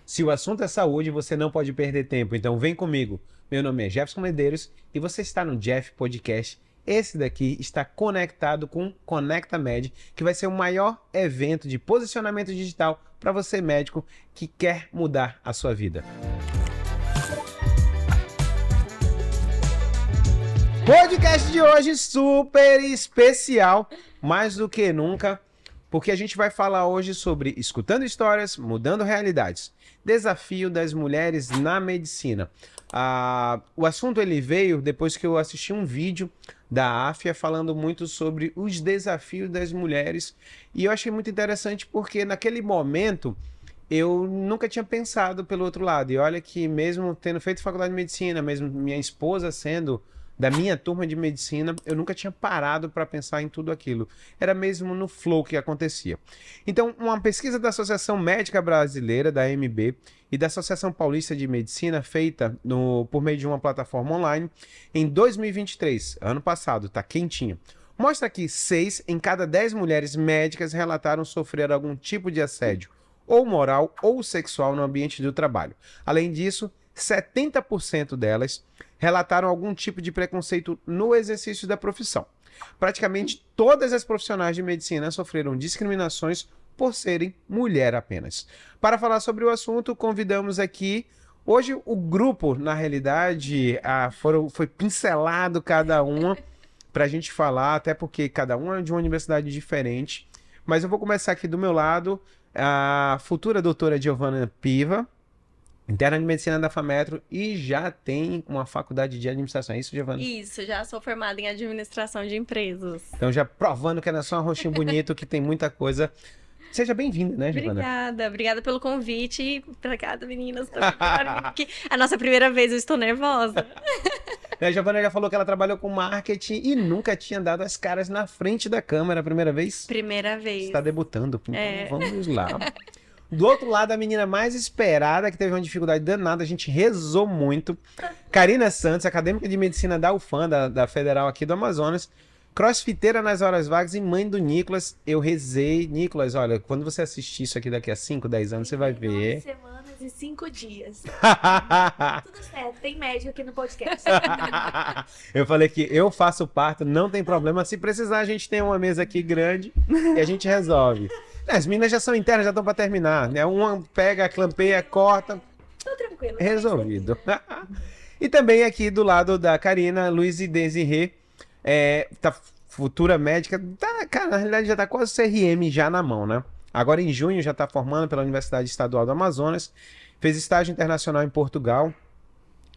Se o assunto é saúde, você não pode perder tempo. Então vem comigo. Meu nome é Jefferson Medeiros e você está no Jeff Podcast. Esse daqui está conectado com Conecta Med, que vai ser o maior evento de posicionamento digital para você médico que quer mudar a sua vida. Podcast de hoje super especial, mais do que nunca, porque a gente vai falar hoje sobre escutando histórias, mudando realidades. Desafio das mulheres na medicina. O assunto ele veio depois que eu assisti um vídeo da AFIA falando muito sobre os desafios das mulheres e eu achei muito interessante porque naquele momento eu nunca tinha pensado pelo outro lado. E olha que mesmo tendo feito faculdade de medicina, mesmo minha esposa sendo da minha turma de medicina, eu nunca tinha parado para pensar em tudo aquilo. Era mesmo no flow que acontecia. Então, uma pesquisa da Associação Médica Brasileira, da AMB, e da Associação Paulista de Medicina, feita por meio de uma plataforma online, em 2023, ano passado, tá quentinha, mostra que 6 em cada 10 mulheres médicas relataram sofrer algum tipo de assédio, ou moral ou sexual no ambiente do trabalho. Além disso, 70% delas relataram algum tipo de preconceito no exercício da profissão. Praticamente todas as profissionais de medicina sofreram discriminações por serem mulher apenas. Para falar sobre o assunto, convidamos aqui... Hoje o grupo, na realidade, foi pincelado cada uma para a gente falar, até porque cada uma é de uma universidade diferente. Mas eu vou começar aqui do meu lado, a futura doutora Giovana Piva, interna de medicina da FAMetro e já tem uma faculdade de administração. É isso, Giovana? Isso, já sou formada em administração de empresas. Então já provando que não é só um rostinho bonito, que tem muita coisa. Seja bem-vinda, né, Giovana? Obrigada pelo convite. Obrigada, meninas. A nossa primeira vez, eu estou nervosa. A Giovana já falou que ela trabalhou com marketing e nunca tinha dado as caras na frente da câmera a primeira vez? Primeira vez. Está debutando, então vamos lá. Do outro lado, a menina mais esperada, que teve uma dificuldade danada, a gente rezou muito. Karina Santos, acadêmica de medicina da UFAM, da Federal aqui do Amazonas. Crossfiteira nas horas vagas e mãe do Nicolas. Eu rezei. Nicolas, olha, quando você assistir isso aqui daqui a 5, 10 anos, você vai ver. 9 semanas e 5 dias. Tudo certo, tem médico aqui no podcast. Eu falei que eu faço parto, não tem problema. Se precisar, a gente tem uma mesa aqui grande e a gente resolve. As meninas já são internas, já estão para terminar, né? Uma pega, clampeia, corta. Tô tranquilo. Resolvido. E também aqui do lado da Karina, Luiz e Desirê, futura médica, cara, na realidade já tá quase CRM já na mão, né? Agora em junho já tá formando pela Universidade Estadual do Amazonas, fez estágio internacional em Portugal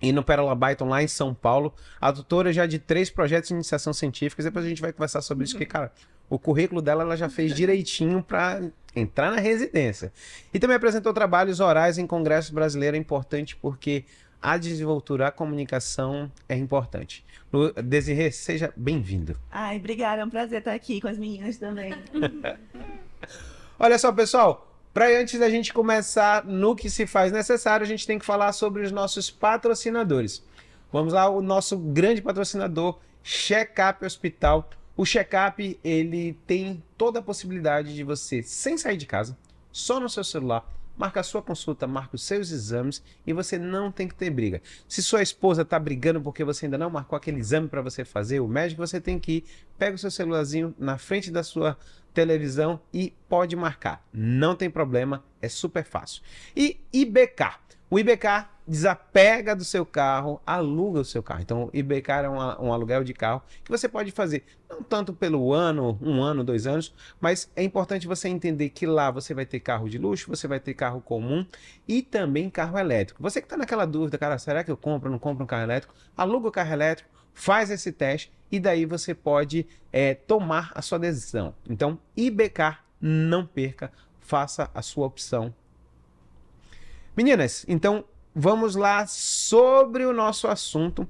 e no Pérola Byton lá em São Paulo, a doutora já de 3 projetos de iniciação científica. Depois a gente vai conversar sobre isso, que, cara, o currículo dela ela já fez direitinho para entrar na residência. E também apresentou trabalhos orais em congressos brasileiros, é importante porque a desenvoltura, a comunicação é importante. Desirê, seja bem-vindo. Ai, obrigada, é um prazer estar aqui com as meninas também. Olha só, pessoal, para antes da gente começar no que se faz necessário, a gente tem que falar sobre os nossos patrocinadores. Vamos lá, o nosso grande patrocinador, Checkup Hospital. O Checkup, ele tem toda a possibilidade de você, sem sair de casa, só no seu celular, marca a sua consulta, marca os seus exames e você não tem que ter briga. Se sua esposa está brigando porque você ainda não marcou aquele exame para você fazer, o médico, você tem que ir, pega o seu celularzinho na frente da sua televisão e pode marcar. Não tem problema, é super fácil. E IBK. O IBK desapega do seu carro, aluga o seu carro. Então, o IBK é um aluguel de carro que você pode fazer, não tanto pelo ano, 1 ano, 2 anos, mas é importante você entender que lá você vai ter carro de luxo, você vai ter carro comum e também carro elétrico. Você que está naquela dúvida, cara, será que eu compro ou não compro um carro elétrico? Aluga o carro elétrico, faz esse teste e daí você pode tomar a sua decisão. Então, IBK, não perca, faça a sua opção. Meninas, então vamos lá sobre o nosso assunto.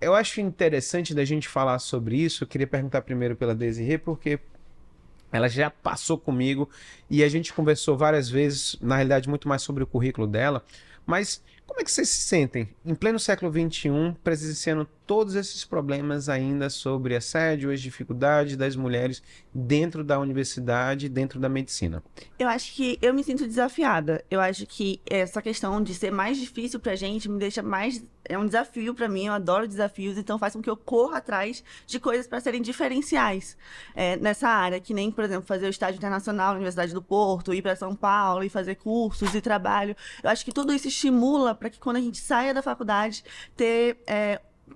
Eu acho interessante da gente falar sobre isso. Eu queria perguntar primeiro pela Desirê, porque ela já passou comigo e a gente conversou várias vezes, na realidade muito mais sobre o currículo dela. Mas Como é que vocês se sentem em pleno século XXI, presenciando todos esses problemas ainda sobre assédio, as dificuldades das mulheres dentro da universidade, dentro da medicina? Eu acho que eu me sinto desafiada. Eu acho que essa questão de ser mais difícil pra gente me deixa mais... É um desafio pra mim, eu adoro desafios, então faz com que eu corra atrás de coisas para serem diferenciais nessa área, que nem, por exemplo, fazer o estágio internacional na Universidade do Porto, ir para São Paulo e fazer cursos e trabalho. Eu acho que tudo isso estimula para que quando a gente saia da faculdade,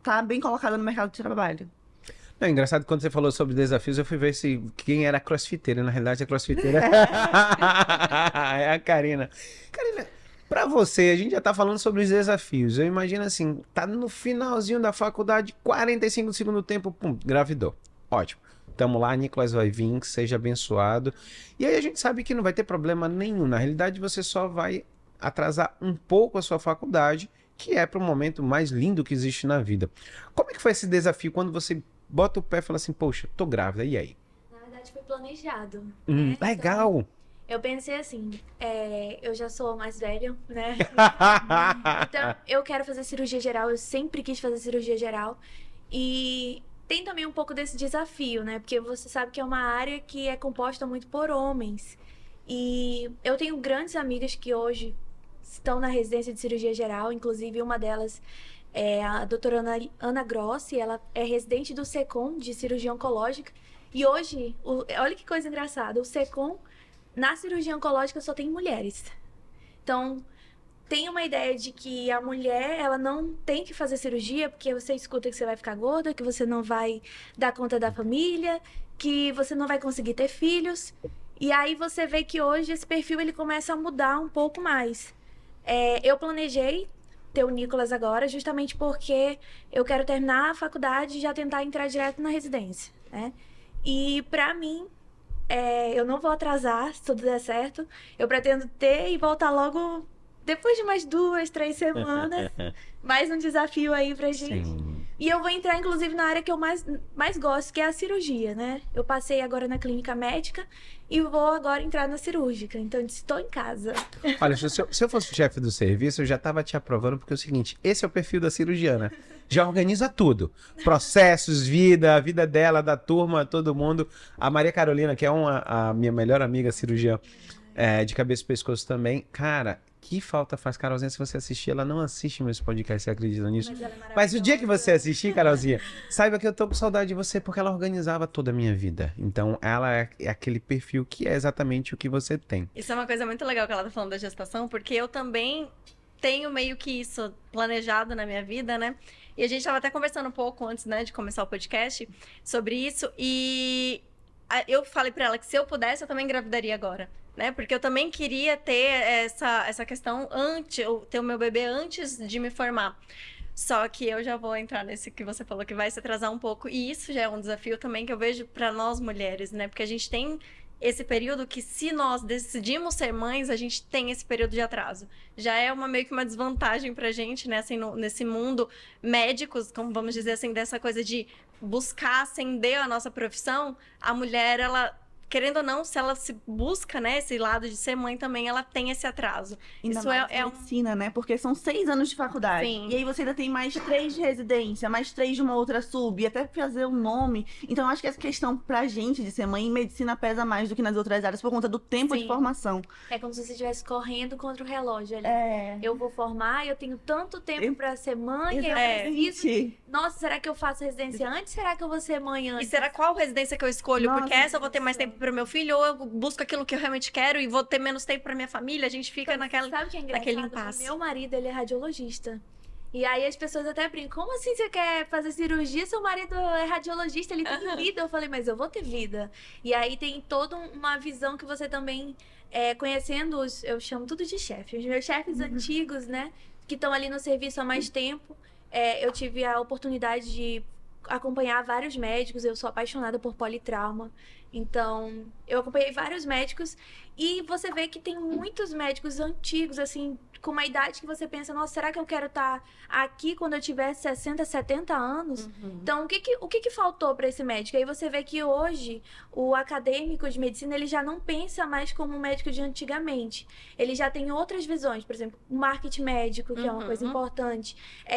tá bem colocada no mercado de trabalho. É engraçado que quando você falou sobre desafios, eu fui ver quem era crossfiteira. Na realidade, a crossfiteira é a Karina. Karina, pra você, a gente já tá falando sobre os desafios. Eu imagino assim, tá no finalzinho da faculdade, 45 do segundo tempo, pum, gravidou. Ótimo. Tamo lá, Nicolas vai vir, seja abençoado. E aí a gente sabe que não vai ter problema nenhum. Na realidade, você só vai atrasar um pouco a sua faculdade, que é para o momento mais lindo que existe na vida. Como é que foi esse desafio quando você bota o pé e fala assim, poxa, tô grávida, e aí? Na verdade, foi planejado. Né? Legal! Então, eu pensei assim, eu já sou mais velha, né? Então, eu quero fazer cirurgia geral, eu sempre quis fazer cirurgia geral. E tem também um pouco desse desafio, né? Porque você sabe que é uma área que é composta muito por homens. E eu tenho grandes amigas que hoje estão na residência de cirurgia geral, inclusive uma delas é a doutora Ana Grossi, ela é residente do SECOM, de cirurgia oncológica, e hoje, olha que coisa engraçada, o SECOM, na cirurgia oncológica, só tem mulheres. Então, tem uma ideia de que a mulher, ela não tem que fazer cirurgia, porque você escuta que você vai ficar gorda, que você não vai dar conta da família, que você não vai conseguir ter filhos, e aí você vê que hoje esse perfil ele começa a mudar um pouco mais. Eu planejei ter o Nicolas agora, justamente porque eu quero terminar a faculdade e já tentar entrar direto na residência, né? E pra mim, eu não vou atrasar, se tudo der certo. Eu pretendo ter e voltar logo depois de mais 2, 3 semanas. Mais um desafio aí pra gente. Sim. E eu vou entrar, inclusive, na área que eu mais gosto, que é a cirurgia, né? Eu passei agora na clínica médica e vou agora entrar na cirúrgica. Então, estou em casa. Olha, se eu fosse o chefe do serviço, eu já tava te aprovando, porque é o seguinte, esse é o perfil da cirurgiana. Já organiza tudo. Processos, a vida dela, da turma, todo mundo. A Maria Carolina, que é a minha melhor amiga cirurgiã de cabeça e pescoço também. Cara, que falta faz, Carolzinha, se você assistir. Ela não assiste meus podcasts, você acredita nisso? Mas ela é maravilhosa. Mas o dia que você assistir, Carolzinha, saiba que eu tô com saudade de você, porque ela organizava toda a minha vida. Então, ela é aquele perfil que é exatamente o que você tem. Isso é uma coisa muito legal que ela tá falando da gestação, porque eu também tenho meio que isso planejado na minha vida, né? E a gente tava até conversando um pouco antes, né, de começar o podcast sobre isso. E eu falei pra ela que se eu pudesse, eu também engravidaria agora. Né? Porque eu também queria ter essa questão eu ter o meu bebê antes de me formar. Só que eu já vou entrar nesse que você falou que vai se atrasar um pouco. E isso já é um desafio também que eu vejo para nós mulheres, né? Porque a gente tem esse período que, se nós decidimos ser mães, a gente tem esse período de atraso. Já é meio que uma desvantagem pra gente, né? Assim, nesse mundo médicos, como vamos dizer assim, dessa coisa de buscar ascender a nossa profissão, a mulher, ela... Querendo ou não, se ela se busca, né, esse lado de ser mãe também, ela tem esse atraso. Ainda Isso mais é medicina, né? Porque são 6 anos de faculdade. Sim. E aí você ainda tem mais 3 de residência, mais 3 de uma outra sub, e até fazer um nome. Então, eu acho que essa questão pra gente de ser mãe em medicina pesa mais do que nas outras áreas por conta do tempo Sim. de formação. É como se você estivesse correndo contra o relógio ali. É. Eu vou formar, eu tenho tanto tempo pra ser mãe, eu preciso... Exatamente. Nossa, será que eu faço residência antes? Será que eu vou ser mãe E antes? será qual residência que eu escolho? Nossa, Porque essa eu vou ter mais nossa. tempo pro meu filho, ou eu busco aquilo que eu realmente quero e vou ter menos tempo pra minha família? A gente fica naquela... Sabe o que é naquele engraçado? impasse. O meu marido, ele é radiologista. E aí as pessoas até brincam, como assim você quer fazer cirurgia? Seu marido é radiologista, ele tem vida. Eu falei, mas eu vou ter vida. E aí tem toda uma visão que você também, conhecendo eu chamo tudo de chefe, os meus chefes antigos, né? Que estão ali no serviço há mais tempo. Eu tive a oportunidade de acompanhar vários médicos, eu sou apaixonada por politrauma. Então, eu acompanhei vários médicos e você vê que tem muitos médicos antigos, assim, com uma idade que você pensa, nossa, será que eu quero estar aqui quando eu tiver 60, 70 anos? Então, o que que faltou para esse médico? Aí você vê que hoje o acadêmico de medicina, ele já não pensa mais como um médico de antigamente. Ele já tem outras visões, por exemplo, o marketing médico, que é uma coisa importante.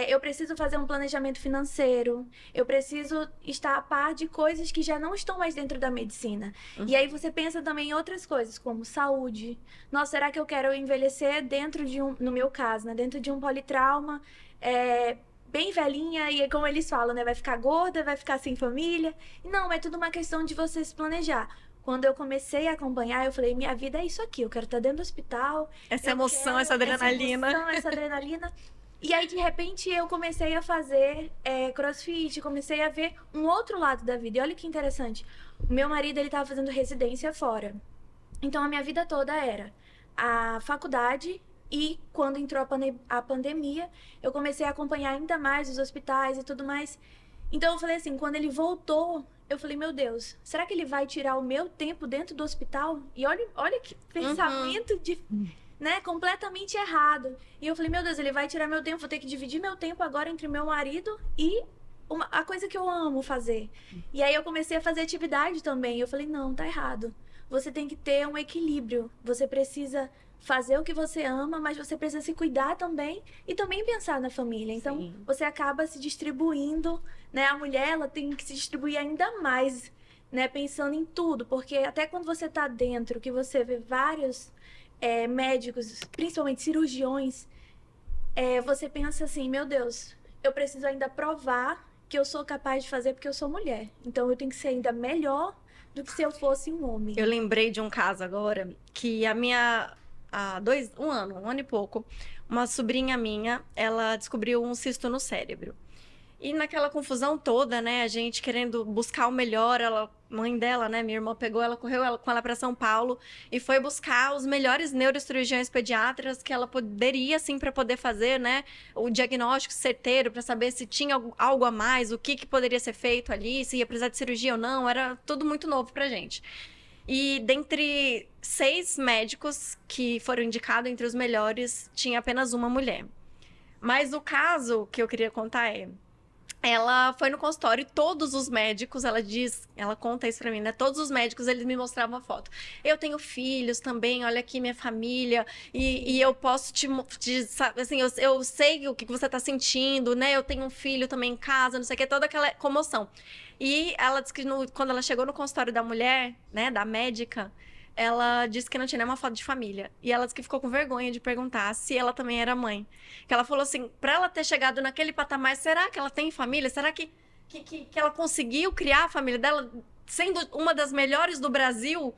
Eu preciso fazer um planejamento financeiro, eu preciso estar a par de coisas que já não estão mais dentro da medicina. E aí você pensa também em outras coisas, como saúde. Nossa, será que eu quero envelhecer dentro de no meu caso, né, dentro de um politrauma, bem velhinha, e como eles falam, né, vai ficar gorda, vai ficar sem família? Não, é tudo uma questão de você se planejar. Quando eu comecei a acompanhar, eu falei, minha vida é isso aqui, eu quero estar dentro do hospital. Essa emoção, essa adrenalina. Essa adrenalina. E aí, de repente, eu comecei a fazer crossfit, comecei a ver um outro lado da vida. E olha que interessante, o meu marido, ele estava fazendo residência fora. Então, a minha vida toda era a faculdade e quando entrou a pandemia, eu comecei a acompanhar ainda mais os hospitais e tudo mais. Então, eu falei assim, quando ele voltou, eu falei, meu Deus, será que ele vai tirar o meu tempo dentro do hospital? E olha que pensamento né, completamente errado. E eu falei, meu Deus, ele vai tirar meu tempo, vou ter que dividir meu tempo agora entre meu marido e a coisa que eu amo fazer. E aí eu comecei a fazer atividade também. Eu falei, não, tá errado. Você tem que ter um equilíbrio. Você precisa fazer o que você ama, mas você precisa se cuidar também e também pensar na família. Então, você acaba se distribuindo, né? A mulher, ela tem que se distribuir ainda mais, né? Pensando em tudo, porque até quando você tá dentro, que você vê vários médicos, principalmente cirurgiões, você pensa assim, meu Deus, eu preciso ainda provar que eu sou capaz de fazer porque eu sou mulher. Então, eu tenho que ser ainda melhor do que se eu fosse um homem. Eu lembrei de um caso agora, que há um ano e pouco, uma sobrinha minha, ela descobriu um cisto no cérebro. E naquela confusão toda, né, a gente querendo buscar o melhor, mãe dela, né, minha irmã pegou ela, correu com ela para São Paulo e foi buscar os melhores neurocirurgiões pediatras que ela poderia, assim, para poder fazer, né, o diagnóstico certeiro, para saber se tinha algo a mais, o que poderia ser feito ali, se ia precisar de cirurgia ou não, era tudo muito novo pra gente. E dentre 6 médicos que foram indicados entre os melhores, tinha apenas uma mulher. Mas o caso que eu queria contar ela foi no consultório e todos os médicos, ela conta isso pra mim, né? Todos os médicos, eles me mostravam a foto. Eu tenho filhos também, olha aqui minha família, e eu posso assim, eu sei o que você tá sentindo, né? Eu tenho um filho também em casa, não sei o que, toda aquela comoção. E ela disse que quando ela chegou no consultório da mulher, né, da médica, ela disse que não tinha nenhuma foto de família. E ela disse que ficou com vergonha de perguntar se ela também era mãe. Que ela falou assim, pra ela ter chegado naquele patamar, será que ela tem família? Será que ela conseguiu criar a família dela, sendo uma das melhores do Brasil?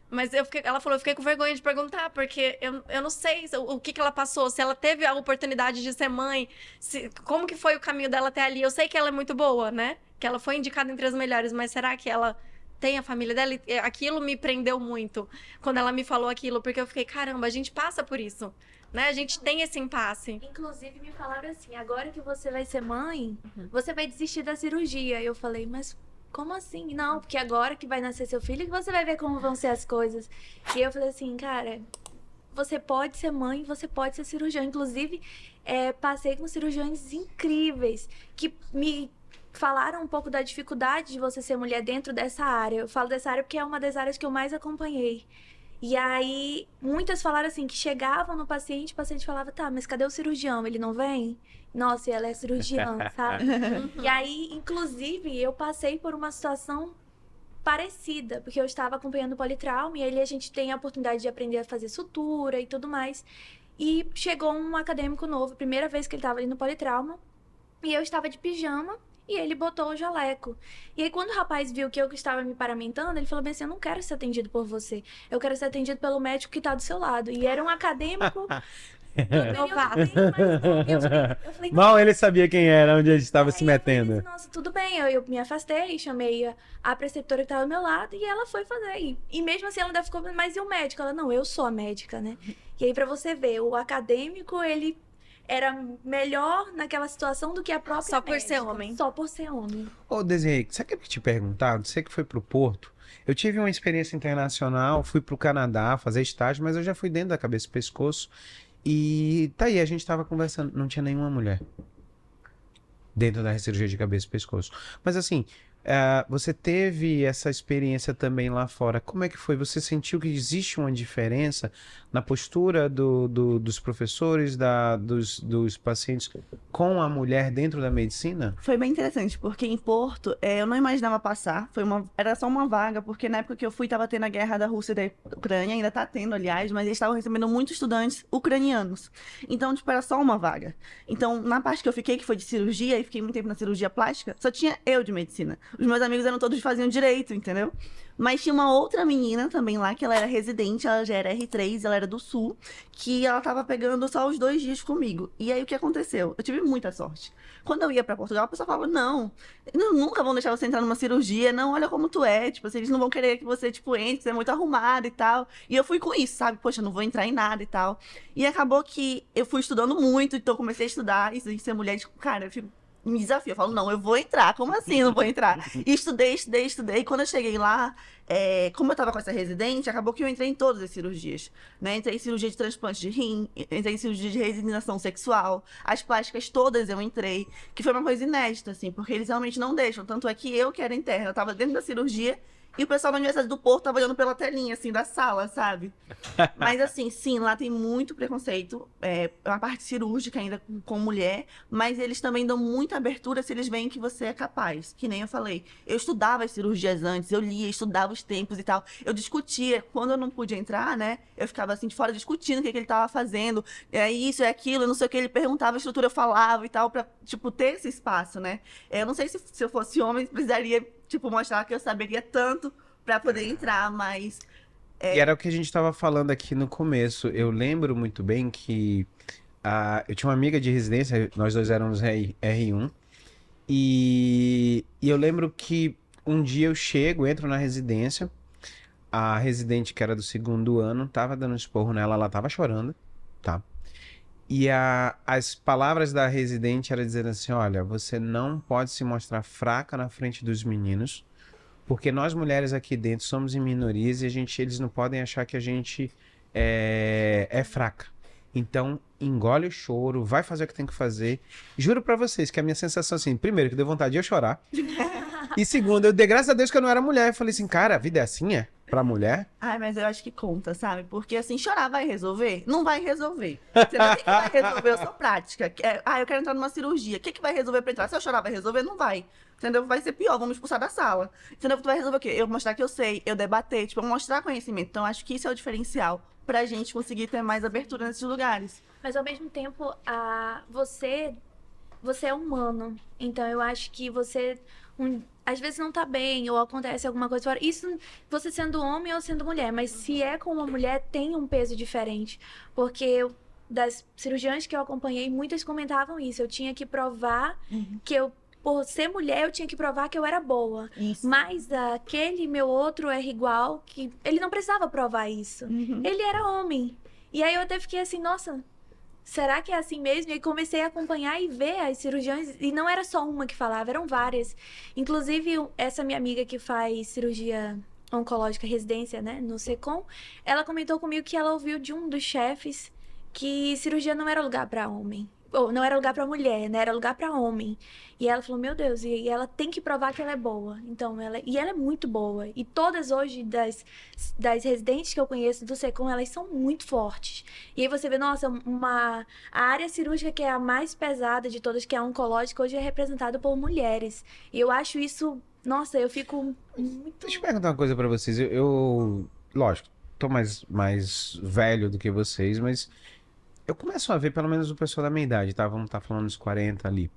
Mas ela falou, eu fiquei com vergonha de perguntar, porque eu não sei o que ela passou, se ela teve a oportunidade de ser mãe, como que foi o caminho dela até ali. Eu sei que ela é muito boa, né? Que ela foi indicada entre as melhores, mas será que ela tem a família dela? E aquilo me prendeu muito quando ela me falou aquilo, porque eu fiquei, caramba, a gente passa por isso, né? A gente tem esse impasse. Inclusive, me falaram assim, agora que você vai ser mãe, você vai desistir da cirurgia. Eu falei, mas como assim? Não, porque agora que vai nascer seu filho, que você vai ver como vão ser as coisas. E eu falei assim, cara, você pode ser mãe, você pode ser cirurgião. Inclusive, passei com cirurgiões incríveis, que me falaram um pouco da dificuldade de você ser mulher dentro dessa área. Eu falo dessa área porque é uma das áreas que eu mais acompanhei. E aí, muitas falaram assim, que chegavam no paciente, o paciente falava, tá, mas cadê o cirurgião? Ele não vem? Nossa, e ela é cirurgiã, sabe? E aí, inclusive, eu passei por uma situação parecida, porque eu estava acompanhando o politrauma, e aí a gente tem a oportunidade de aprender a fazer sutura e tudo mais. E chegou um acadêmico novo, primeira vez que ele estava ali no politrauma, e eu estava de pijama, e ele botou o jaleco. E aí, quando o rapaz viu que eu estava me paramentando, ele falou bem assim, eu não quero ser atendido por você. Eu quero ser atendido pelo médico que está do seu lado. E era um acadêmico... eu falei, mal ele sabia quem era, onde ele estava se metendo. Falei, nossa, tudo bem. Eu me afastei, chamei a preceptora que estava ao meu lado e ela foi fazer. E mesmo assim, ela ainda ficou, mas e o médico? Ela, não, eu sou a médica, né? E aí, pra você ver, o acadêmico, ele... era melhor naquela situação do que a própria Só médica. por ser homem. Só por ser homem. Ô, Desirê, sabe o que eu ia te perguntar? Você que foi pro Porto. Eu tive uma experiência internacional, fui pro Canadá fazer estágio, mas eu já fui dentro da cabeça e pescoço. E tá aí, a gente tava conversando, não tinha nenhuma mulher dentro da cirurgia de cabeça e pescoço. Mas assim, você teve essa experiência também lá fora. Como é que foi? Você sentiu que existe uma diferença na postura dos professores, dos pacientes com a mulher dentro da medicina? Foi bem interessante, porque em Porto, eu não imaginava passar, era só uma vaga, porque na época que eu fui, estava tendo a guerra da Rússia e da Ucrânia, ainda está tendo, aliás, mas eles estavam recebendo muitos estudantes ucranianos. Então, tipo, era só uma vaga. Então, na parte que eu fiquei, que foi de cirurgia, e fiquei muito tempo na cirurgia plástica, só tinha eu de medicina. Os meus amigos eram todos faziam direito, entendeu? Mas tinha uma outra menina também lá, que ela era residente, ela já era R3, ela era do Sul, que ela tava pegando só os 2 dias comigo. E aí, o que aconteceu? Eu tive muita sorte. Quando eu ia pra Portugal, a pessoa falava, não, nunca vão deixar você entrar numa cirurgia, não, olha como tu é, tipo, assim, eles não vão querer que você, tipo, entre, você é muito arrumada e tal. E eu fui com isso, sabe? Poxa, eu não vou entrar em nada e tal. E acabou que eu fui estudando muito, então comecei a estudar, isso de ser mulher, tipo, cara, eu fico me desafio. Eu falo, não, eu vou entrar. Como assim não vou entrar? E estudei. E quando eu cheguei lá, como eu tava com essa residente, acabou que eu entrei em todas as cirurgias. Né? Entrei em cirurgia de transplante de rim, entrei em cirurgia de resignação sexual. As plásticas todas eu entrei, que foi uma coisa inédita, assim, porque eles realmente não deixam. Tanto é que eu, que era interna, eu tava dentro da cirurgia. E o pessoal da Universidade do Porto tava olhando pela telinha, assim, da sala, sabe? Mas, assim, sim, lá tem muito preconceito. É uma parte cirúrgica ainda com mulher. Mas eles também dão muita abertura se eles veem que você é capaz. Que nem eu falei. Eu estudava as cirurgias antes, eu lia, estudava os tempos e tal. Eu discutia. Quando eu não podia entrar, né? Eu ficava, assim, de fora discutindo o que ele tava fazendo. É isso, é aquilo, não sei o que. Ele perguntava, a estrutura eu falava e tal. Pra, tipo, ter esse espaço, né? Eu não sei se eu fosse homem, precisaria... tipo, mostrar que eu saberia tanto pra poder entrar, mas... E era o que a gente estava falando aqui no começo. Eu lembro muito bem que eu tinha uma amiga de residência, nós dois éramos R1, e eu lembro que um dia eu entro na residência, a residente que era do 2º ano tava dando um esporro nela, ela tava chorando, tá? E as palavras da residente eram dizendo assim, olha, você não pode se mostrar fraca na frente dos meninos, porque nós mulheres aqui dentro somos em minorias e eles não podem achar que a gente é fraca. Então, engole o choro, vai fazer o que tem que fazer. Juro pra vocês que a minha sensação, assim, primeiro, que deu vontade de eu chorar. E segundo, eu dei graças a Deus que eu não era mulher. Eu falei assim, cara, a vida é assim, é? Pra mulher? Ai, mas eu acho que conta, sabe? Porque, assim, chorar vai resolver? Não vai resolver. Você não tem que vai resolver, eu sou prática. Eu quero entrar numa cirurgia. O que vai resolver pra entrar? Se eu chorar, vai resolver? Não vai. Entendeu? Vai ser pior, vamos expulsar da sala. Entendeu? Tu vai resolver o quê? Eu mostrar que eu sei, eu debater, tipo, eu mostrar conhecimento. Então, acho que isso é o diferencial pra gente conseguir ter mais abertura nesses lugares. Mas, ao mesmo tempo, você é humano. Então, eu acho que você... às vezes não tá bem, ou acontece alguma coisa fora. Isso, você sendo homem ou sendo mulher. Mas se é com uma mulher, tem um peso diferente. Porque das cirurgiãs que eu acompanhei, muitas comentavam isso. Eu tinha que provar que por ser mulher, eu tinha que provar que eu era boa. Isso. Mas aquele meu outro R igual, que ele não precisava provar isso. Ele era homem. E aí eu até fiquei assim, nossa... será que é assim mesmo? E aí comecei a acompanhar e ver as cirurgiões. E não era só uma que falava, eram várias. Inclusive, essa minha amiga que faz cirurgia oncológica, residência, né, no SECOM, ela comentou comigo que ela ouviu de um dos chefes que cirurgia não era lugar para homem. Ou não era lugar para mulher, né? Era lugar para homem. E ela falou, meu Deus, e ela tem que provar que ela é boa. Então, ela é muito boa. E todas hoje das residentes que eu conheço do SECOM, elas são muito fortes. E aí você vê, nossa, a área cirúrgica que é a mais pesada de todas, que é a oncológica, hoje é representada por mulheres. E eu acho isso, nossa, eu fico muito... Deixa eu perguntar uma coisa pra vocês. Lógico, tô mais velho do que vocês, mas eu começo a ver, pelo menos o pessoal da minha idade, tá? Vamos estar falando dos 40 ali.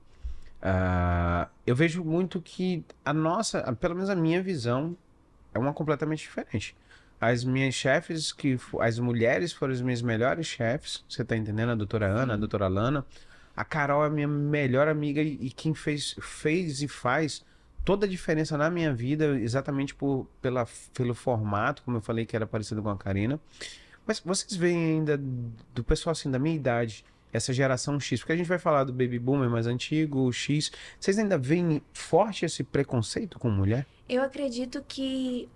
Eu vejo muito que pelo menos a minha visão, é uma completamente diferente. As minhas chefes, as mulheres foram as minhas melhores chefes, você tá entendendo? A doutora Ana, a doutora Lana. A Carol é a minha melhor amiga e quem fez e faz toda a diferença na minha vida, exatamente pelo formato, como eu falei, que era parecido com a Karina. Mas vocês veem ainda do pessoal assim da minha idade, essa geração X, porque a gente vai falar do Baby Boomer mais antigo, o X, vocês ainda veem forte esse preconceito com mulher? Eu acredito que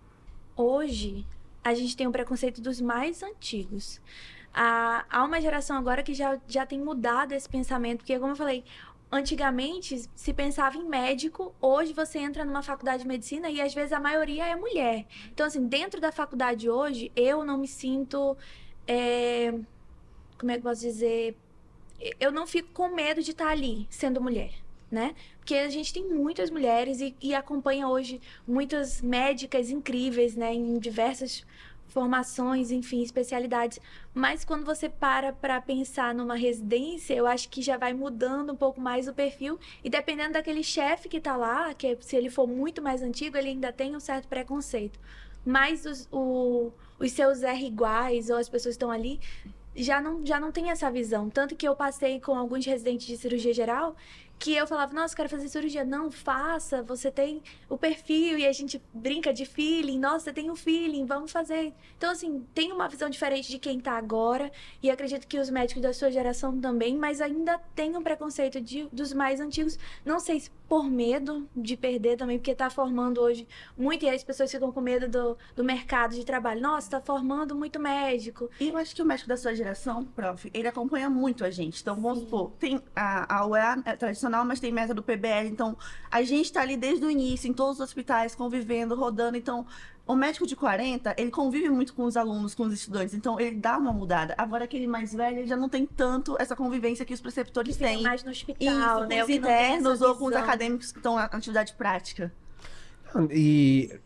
hoje a gente tem um preconceito dos mais antigos. Há uma geração agora que já tem mudado esse pensamento, porque, como eu falei, antigamente se pensava em médico, hoje você entra numa faculdade de medicina e às vezes a maioria é mulher. Então, assim, dentro da faculdade hoje, eu não me sinto. Como é que eu posso dizer? Eu não fico com medo de estar ali sendo mulher, né? Porque a gente tem muitas mulheres e acompanha hoje muitas médicas incríveis, né? Em diversas formações, enfim, especialidades. Mas quando você para pensar numa residência, eu acho que já vai mudando um pouco mais o perfil. E dependendo daquele chefe que tá lá, que se ele for muito mais antigo, ele ainda tem um certo preconceito. Mas os seus R iguais ou as pessoas que estão ali já não tem essa visão. Tanto que eu passei com alguns residentes de cirurgia geral que eu falava, nossa, quero fazer cirurgia. Não, faça, você tem o perfil e a gente brinca de feeling. Nossa, você tem um feeling, vamos fazer. Então, assim, tem uma visão diferente de quem tá agora e acredito que os médicos da sua geração também, mas ainda tem um preconceito dos mais antigos. Não sei se por medo de perder também, porque tá formando hoje muito e as pessoas ficam com medo do mercado de trabalho. Nossa, tá formando muito médico. E eu acho que o médico da sua geração, prof, ele acompanha muito a gente. Então, vamos supor, tem a UEA tradicional, mas tem meta do PBL. Então, a gente tá ali desde o início, em todos os hospitais, convivendo, rodando. Então, o médico de 40, ele convive muito com os alunos, com os estudantes. Então, ele dá uma mudada. Agora, aquele mais velho, ele já não tem tanto essa convivência que os preceptores têm. Mais no hospital, isso, né? Com os internos ou com os acadêmicos que estão na atividade prática. E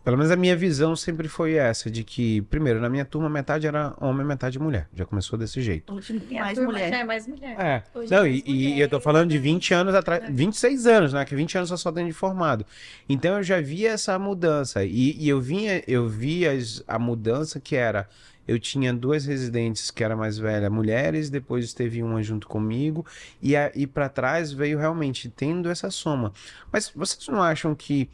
pelo menos a minha visão sempre foi essa, de que, primeiro, na minha turma, metade era homem, metade mulher. Já começou desse jeito. Hoje, E a mais turma mulher. já é mais mulher. É. Hoje Não, é mais e mulher, eu tô falando de 20 anos atrás, É. 26 anos, né? Que 20 anos eu só tenho de formado. Então eu já via essa mudança. E eu vi a mudança que era. Eu tinha duas residentes que era mais velha, mulheres, depois teve uma junto comigo, e para trás veio realmente tendo essa soma. Mas vocês não acham que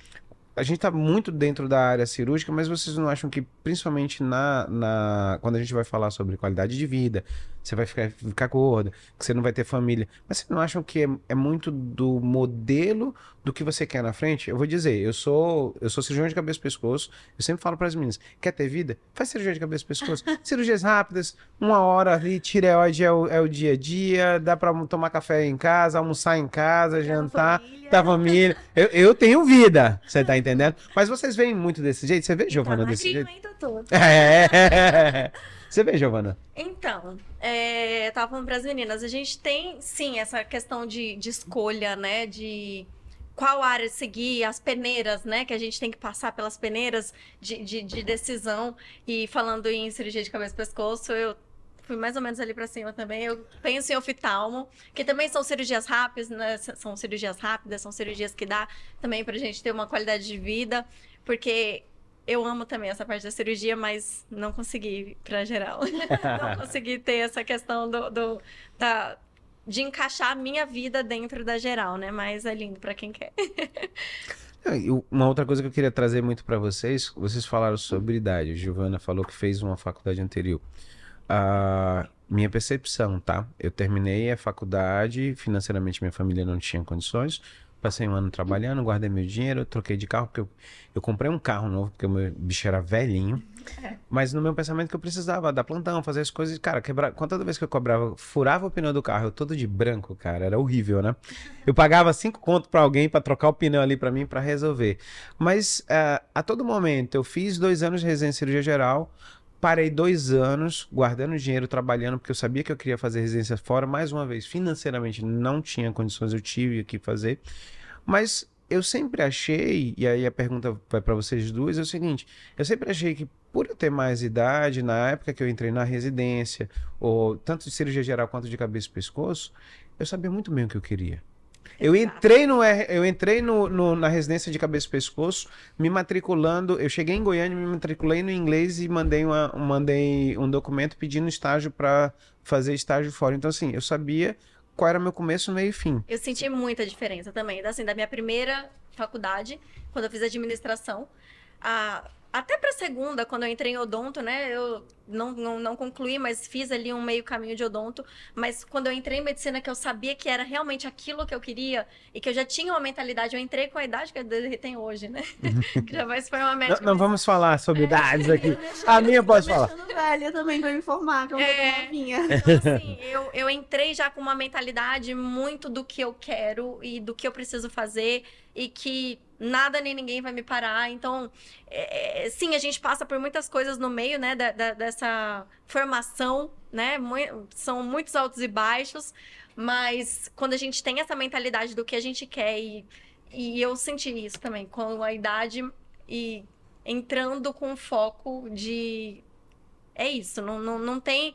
a gente tá muito dentro da área cirúrgica, mas vocês não acham que, principalmente quando a gente vai falar sobre qualidade de vida, você vai ficar gorda, que você não vai ter família, mas vocês não acham que é muito do modelo do que você quer na frente? Eu vou dizer, eu sou cirurgião de cabeça e pescoço, eu sempre falo para as meninas, quer ter vida? Faz cirurgia de cabeça e pescoço. Cirurgias rápidas, 1 hora ali, tireoide é o dia a dia, dá para tomar café em casa, almoçar em casa, jantar, da família. Eu tenho vida, você tá entendendo? Mas vocês veem muito desse jeito? Você vê, Giovana, Tá desse jeito? magrinho ainda todo. Você vê, Giovana? Então, eu tava falando para as meninas, a gente tem, sim, essa questão de escolha, né, de qual área seguir, as peneiras, né, que a gente tem que passar pelas peneiras de decisão, e falando em cirurgia de cabeça e pescoço, eu fui mais ou menos ali para cima também, eu penso em oftalmo, que também são cirurgias rápidas, né, são cirurgias que dá também pra gente ter uma qualidade de vida, porque eu amo também essa parte da cirurgia, mas não consegui ir pra geral. Não consegui ter essa questão de encaixar a minha vida dentro da geral, né? Mas é lindo pra quem quer. Uma outra coisa que eu queria trazer muito para vocês falaram sobre idade. A Giovana falou que fez uma faculdade anterior. Minha percepção, tá? Eu terminei a faculdade, financeiramente minha família não tinha condições. Passei 1 ano trabalhando, guardei meu dinheiro, troquei de carro, porque eu comprei um carro novo, porque o meu bicho era velhinho. Mas no meu pensamento que eu precisava dar plantão, fazer as coisas, cara, toda vez que eu furava o pneu do carro, eu todo de branco, cara, era horrível, né? Eu pagava 5 conto pra alguém pra trocar o pneu ali pra mim, pra resolver. Mas a todo momento, eu fiz 2 anos de residência em cirurgia geral, parei 2 anos guardando dinheiro, trabalhando, porque eu sabia que eu queria fazer residência fora. Mais uma vez, financeiramente não tinha condições, eu tive que fazer. Mas eu sempre achei, e aí a pergunta vai para vocês duas, é o seguinte: eu sempre achei que por eu ter mais idade, na época que eu entrei na residência, ou tanto de cirurgia geral quanto de cabeça e pescoço, eu sabia muito bem o que eu queria. Eu entrei na residência de cabeça e pescoço, me matriculando. Eu cheguei em Goiânia, me matriculei no inglês e mandei um documento pedindo estágio para fazer estágio fora. Então, assim, eu sabia qual era o meu começo, meio e fim. Eu senti muita diferença também, assim, da minha primeira faculdade, quando eu fiz administração, até pra segunda, quando eu entrei em odonto, né, eu não concluí, mas fiz ali um meio caminho de odonto. Mas quando eu entrei em medicina, que eu sabia que era realmente aquilo que eu queria e que eu já tinha uma mentalidade, eu entrei com a idade que eu tenho hoje, né? Que já vai se formar uma médica. Não vamos falar sobre idades aqui. A minha pode falar. Eu tô velha também pra me informar, que eu não tô novinha. Então, assim, eu entrei já com uma mentalidade muito do que eu quero e do que eu preciso fazer e que nada nem ninguém vai me parar. Então, sim, a gente passa por muitas coisas no meio, né, dessa formação, né? São muitos altos e baixos, mas quando a gente tem essa mentalidade do que a gente quer e eu senti isso também com a idade e entrando com foco de... É isso, não tem...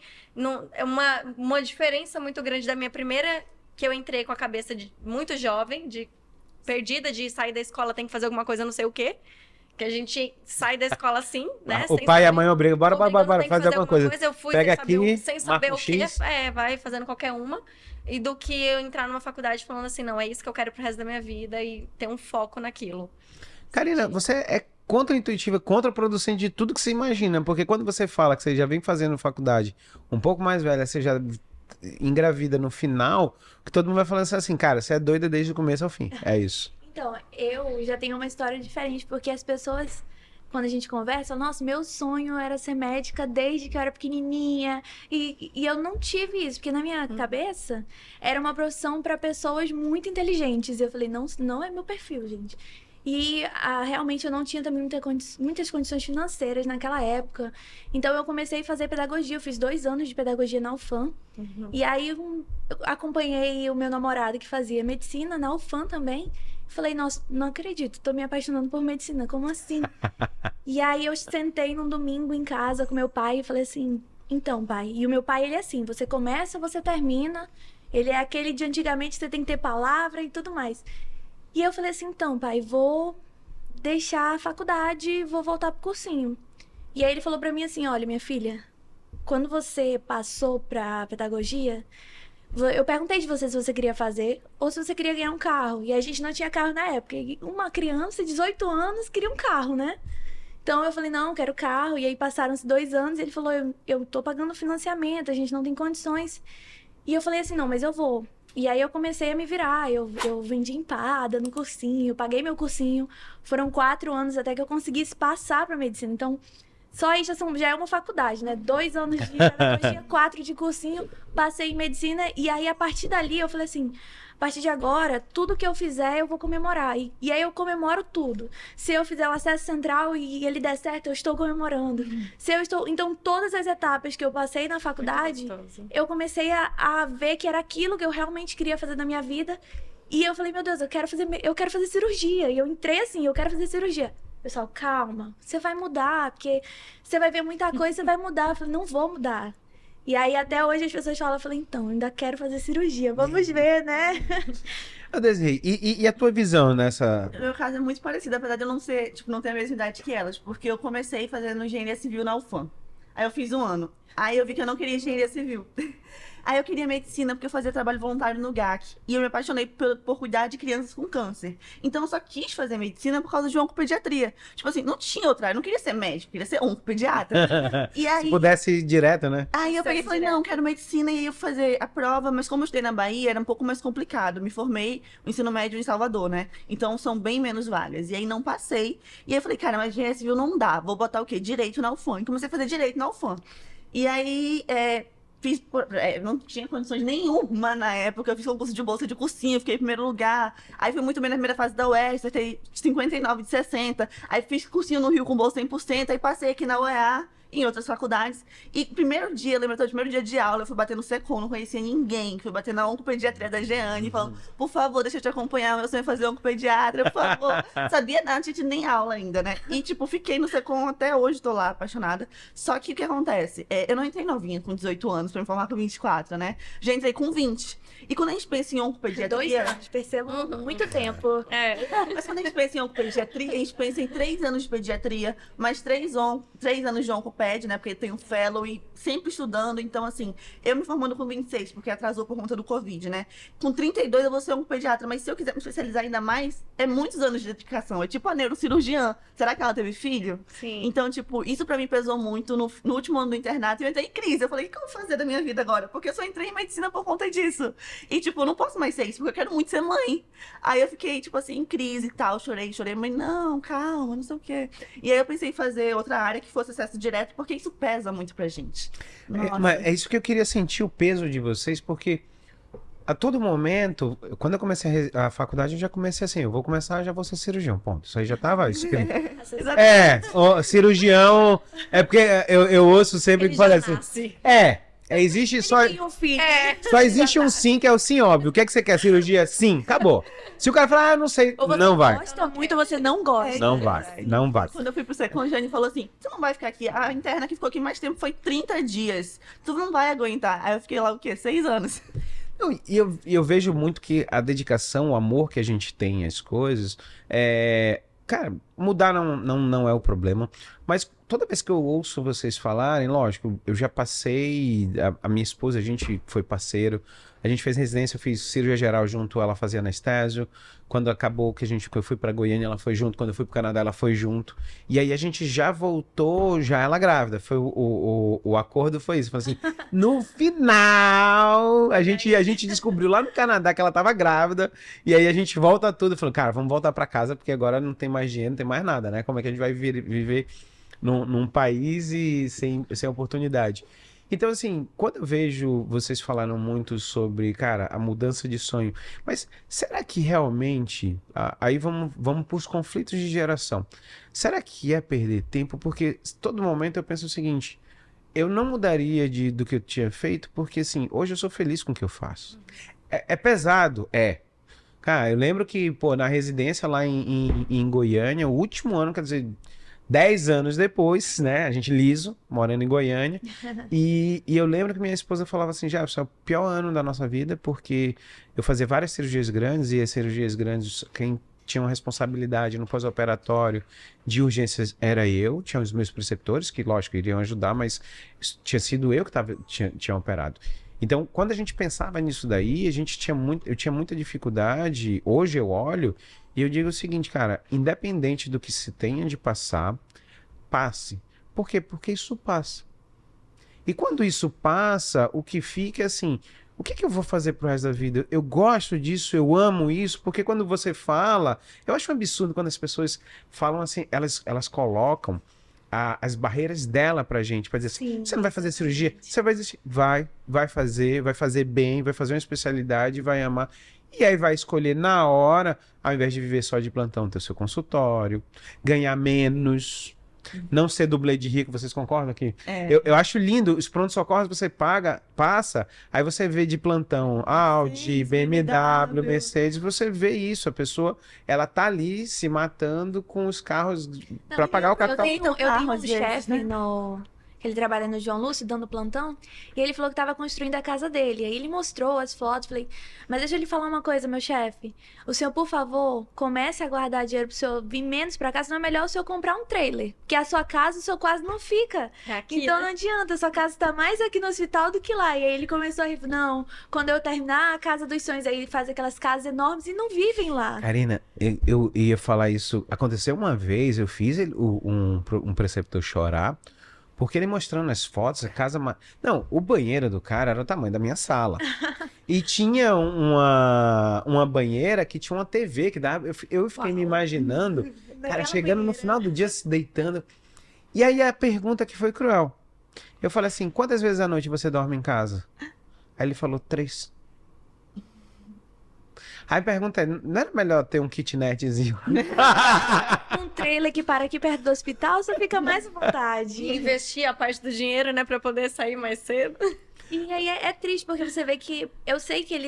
É uma diferença muito grande da minha primeira, que eu entrei com a cabeça de muito jovem, perdida de sair da escola, tem que fazer alguma coisa, não sei o quê. Que a gente sai da escola assim, né? O pai e a mãe obrigam, bora, fazer alguma coisa. Eu fui Pega sem saber o que, X. vai fazendo qualquer uma. E do que eu entrar numa faculdade falando assim, não, é isso que eu quero pro resto da minha vida e ter um foco naquilo. Karina, você é contra-intuitiva, contraproducente de tudo que você imagina, porque quando você fala que você já vem fazendo faculdade um pouco mais velha, você já engravida no final, que todo mundo vai falando assim, cara, você é doida desde o começo ao fim. É isso. Então, eu já tenho uma história diferente, porque as pessoas, quando a gente conversa, nossa, meu sonho era ser médica desde que eu era pequenininha. E eu não tive isso, porque na minha cabeça era uma profissão para pessoas muito inteligentes. E eu falei, não é meu perfil, gente. E realmente eu não tinha também muitas condições financeiras naquela época. Então eu comecei a fazer pedagogia. Eu fiz 2 anos de pedagogia na UFAM. E aí eu acompanhei o meu namorado que fazia medicina na UFAM também. Falei, nossa, não acredito, tô me apaixonando por medicina, como assim? E aí eu sentei num domingo em casa com meu pai e falei assim, então pai, e o meu pai ele é assim, você começa, você termina, ele é aquele de antigamente você tem que ter palavra e tudo mais. E eu falei assim, então pai, vou deixar a faculdade, vou voltar pro cursinho. E aí ele falou pra mim assim, olha minha filha, quando você passou pra pedagogia, eu perguntei de você se você queria fazer ou se você queria ganhar um carro. E a gente não tinha carro na época. E uma criança de 18 anos queria um carro, né? Então eu falei, não, quero carro. E aí passaram-se 2 anos e ele falou, eu tô pagando financiamento, a gente não tem condições. E eu falei assim, não, mas eu vou. E aí eu comecei a me virar. Eu vendi empada no cursinho, paguei meu cursinho. Foram 4 anos até que eu conseguisse passar pra medicina. Então... Só aí já é uma faculdade, né? 2 anos de pedagogia, 4 de cursinho, passei em medicina. E aí, a partir dali, eu falei assim, a partir de agora, tudo que eu fizer, eu vou comemorar. E aí, eu comemoro tudo. Se eu fizer o acesso central e ele der certo, eu estou comemorando. Então, todas as etapas que eu passei na faculdade, eu comecei a ver que era aquilo que eu realmente queria fazer na minha vida. E eu falei, meu Deus, eu quero fazer cirurgia. E eu entrei assim, eu quero fazer cirurgia. Pessoal, calma, você vai mudar, porque você vai ver muita coisa, você vai mudar. Eu falei, não vou mudar. E aí, até hoje, as pessoas falam, eu falei, então, ainda quero fazer cirurgia, vamos ver, né? Desirê, e a tua visão nessa... O meu caso é muito parecido, apesar de eu não ter a mesma idade que elas, porque eu comecei fazendo engenharia civil na UFAM. Aí eu fiz 1 ano. Aí eu vi que eu não queria engenharia civil. Aí eu queria medicina porque eu fazia trabalho voluntário no GAC. E eu me apaixonei por cuidar de crianças com câncer. Então eu só quis fazer medicina por causa de oncopediatria. Tipo assim, não tinha outra área. Eu não queria ser médico, queria ser oncopediatra. E aí, se pudesse ir direto, né? Aí eu peguei e falei, não, quero medicina. E aí eu fui fazer a prova. Mas como eu estudei na Bahia, era um pouco mais complicado. Me formei no ensino médio em Salvador, né? Então são bem menos vagas. E aí não passei. E aí eu falei, cara, mas engenharia civil não dá. Vou botar o quê? Direito na UFAM. E comecei a fazer direito na UFAM. E aí... não tinha condições nenhuma na época. Eu fiz concurso de bolsa de cursinho, fiquei em primeiro lugar. Aí fui muito bem na primeira fase da UES, acertei 59 de 60. Aí fiz cursinho no Rio com bolsa 100%. Aí passei aqui na UEA, em outras faculdades. E primeiro dia, lembra até o primeiro dia de aula, eu fui bater no Secom, não conhecia ninguém. Fui bater na oncopediatria da Jeane, falando, por favor, deixa eu te acompanhar, meu sonho é fazer oncopediatra, por favor. Sabia nada, não tinha nem aula ainda, né? E, tipo, fiquei no Secom até hoje, tô lá, apaixonada. Só que o que acontece? Eu não entrei novinha, com 18 anos, pra me formar com 24, né? Já entrei com 20. E quando a gente pensa em oncopediatria... 2 anos, percebo muito tempo. Mas quando a gente pensa em oncopediatria, a gente pensa em 3 anos de pediatria, mais 3 anos de oncopediatria, PED, né? Porque tem um fellow e sempre estudando. Então, assim, eu me formando com 26, porque atrasou por conta do Covid, né? Com 32 eu vou ser um pediatra, mas se eu quiser me especializar ainda mais, é muitos anos de dedicação. É tipo a neurocirurgiã. Será que ela teve filho? Sim. Então, tipo, isso pra mim pesou muito. No último ano do internato, eu entrei em crise. Eu falei, o que eu vou fazer da minha vida agora? Porque eu só entrei em medicina por conta disso. E, tipo, eu não posso mais ser isso, porque eu quero muito ser mãe. Aí eu fiquei, tipo assim, em crise e tal. Chorei, mas não, calma, não sei o quê. E aí eu pensei em fazer outra área que fosse acesso direto, porque isso pesa muito pra gente. Mas é isso que eu queria sentir o peso de vocês, porque a todo momento, quando eu comecei a faculdade, eu já comecei assim, eu vou começar, já vou ser cirurgião, ponto. Isso aí já tava escrito. Cirurgião, é porque eu ouço sempre que fala assim, existe só... Tem um filho. Só existe um sim, que é o sim óbvio. O que é que você quer? Cirurgia? Sim, acabou. Se o cara falar, não sei, Ou você não vai. gosta muito, ou você não gosta. Não vai, não vai. Quando eu fui pro second, a Jane falou assim, você não vai ficar aqui. A interna que ficou aqui mais tempo foi 30 dias. Tu não vai aguentar. Aí eu fiquei lá, o quê? 6 anos. E eu vejo muito que a dedicação, o amor que a gente tem às coisas, cara, mudar não é o problema, mas toda vez que eu ouço vocês falarem, lógico, eu já passei, a minha esposa, a gente foi parceiro, a gente fez residência, eu fiz cirurgia geral junto, ela fazia anestésio, quando acabou que eu fui pra Goiânia, ela foi junto, quando eu fui pro Canadá, ela foi junto, e aí a gente já voltou, já ela grávida, foi o acordo foi isso, foi assim, no final, a gente descobriu lá no Canadá que ela tava grávida, e aí a gente volta tudo, e falou, cara, vamos voltar pra casa, porque agora não tem mais dinheiro, não tem mais nada, né, como é que a gente vai viver num país e sem oportunidade. Então, assim, quando eu vejo vocês falaram muito sobre, cara, a mudança de sonho, mas será que realmente, aí vamos para os conflitos de geração, será que é perder tempo? Porque todo momento eu penso o seguinte, eu não mudaria do que eu tinha feito, porque assim, hoje eu sou feliz com o que eu faço. É pesado? Cara, eu lembro que, pô, na residência lá em Goiânia, o último ano, quer dizer... 10 anos depois, né, a gente liso, morando em Goiânia, e eu lembro que minha esposa falava assim, já, isso é o pior ano da nossa vida, porque eu fazia várias cirurgias grandes, e as cirurgias grandes, quem tinha uma responsabilidade no pós-operatório de urgências era eu, tinha os meus preceptores, que lógico, iriam ajudar, mas tinha sido eu que tinha operado. Então, quando a gente pensava nisso daí, eu tinha muita dificuldade, hoje eu olho, e eu digo o seguinte, cara, independente do que se tenha de passar, passe. Por quê? Porque isso passa. E quando isso passa, o que fica é assim, o que eu vou fazer pro resto da vida? Eu gosto disso, eu amo isso, porque quando você fala, eu acho um absurdo quando as pessoas falam assim, elas colocam as barreiras dela pra gente, pra dizer assim, você não vai fazer cirurgia? Você vai dizer, vai fazer bem, vai fazer uma especialidade, vai amar. E aí vai escolher na hora, ao invés de viver só de plantão, ter o seu consultório, ganhar menos, não ser dublê de rico, vocês concordam aqui? Eu acho lindo, os pronto-socorros você passa, aí você vê de plantão Audi, BMW, Mercedes, você vê isso, a pessoa, ela tá ali se matando com os carros para pagar o capital. Eu tenho um chefe ele trabalha no João Lúcio, dando plantão, e ele falou que estava construindo a casa dele. Aí ele mostrou as fotos, falei, mas deixa eu lhe falar uma coisa, meu chefe. O senhor, por favor, comece a guardar dinheiro pro senhor vir menos pra casa, senão é melhor o senhor comprar um trailer. Porque a sua casa, o senhor quase não fica. Então não adianta, a sua casa tá mais aqui no hospital do que lá. E aí ele começou a rir, não, quando eu terminar a casa dos sonhos, aí ele faz aquelas casas enormes e não vivem lá. Karina, eu ia falar isso, aconteceu uma vez, eu fiz um preceptor chorar, porque ele mostrando as fotos, a casa... Não, o banheiro do cara era o tamanho da minha sala. E tinha uma banheira que tinha uma TV que dava... Eu fiquei me imaginando, cara, chegando no final do dia, se deitando. E aí a pergunta que foi cruel. Eu falei assim, quantas vezes à noite você dorme em casa? Aí ele falou, 3. Aí a pergunta é, não era melhor ter um kitnetzinho? Um trailer que para aqui perto do hospital, você fica mais à vontade. E investir a parte do dinheiro, né, pra poder sair mais cedo. E aí é triste, porque você vê que eu sei que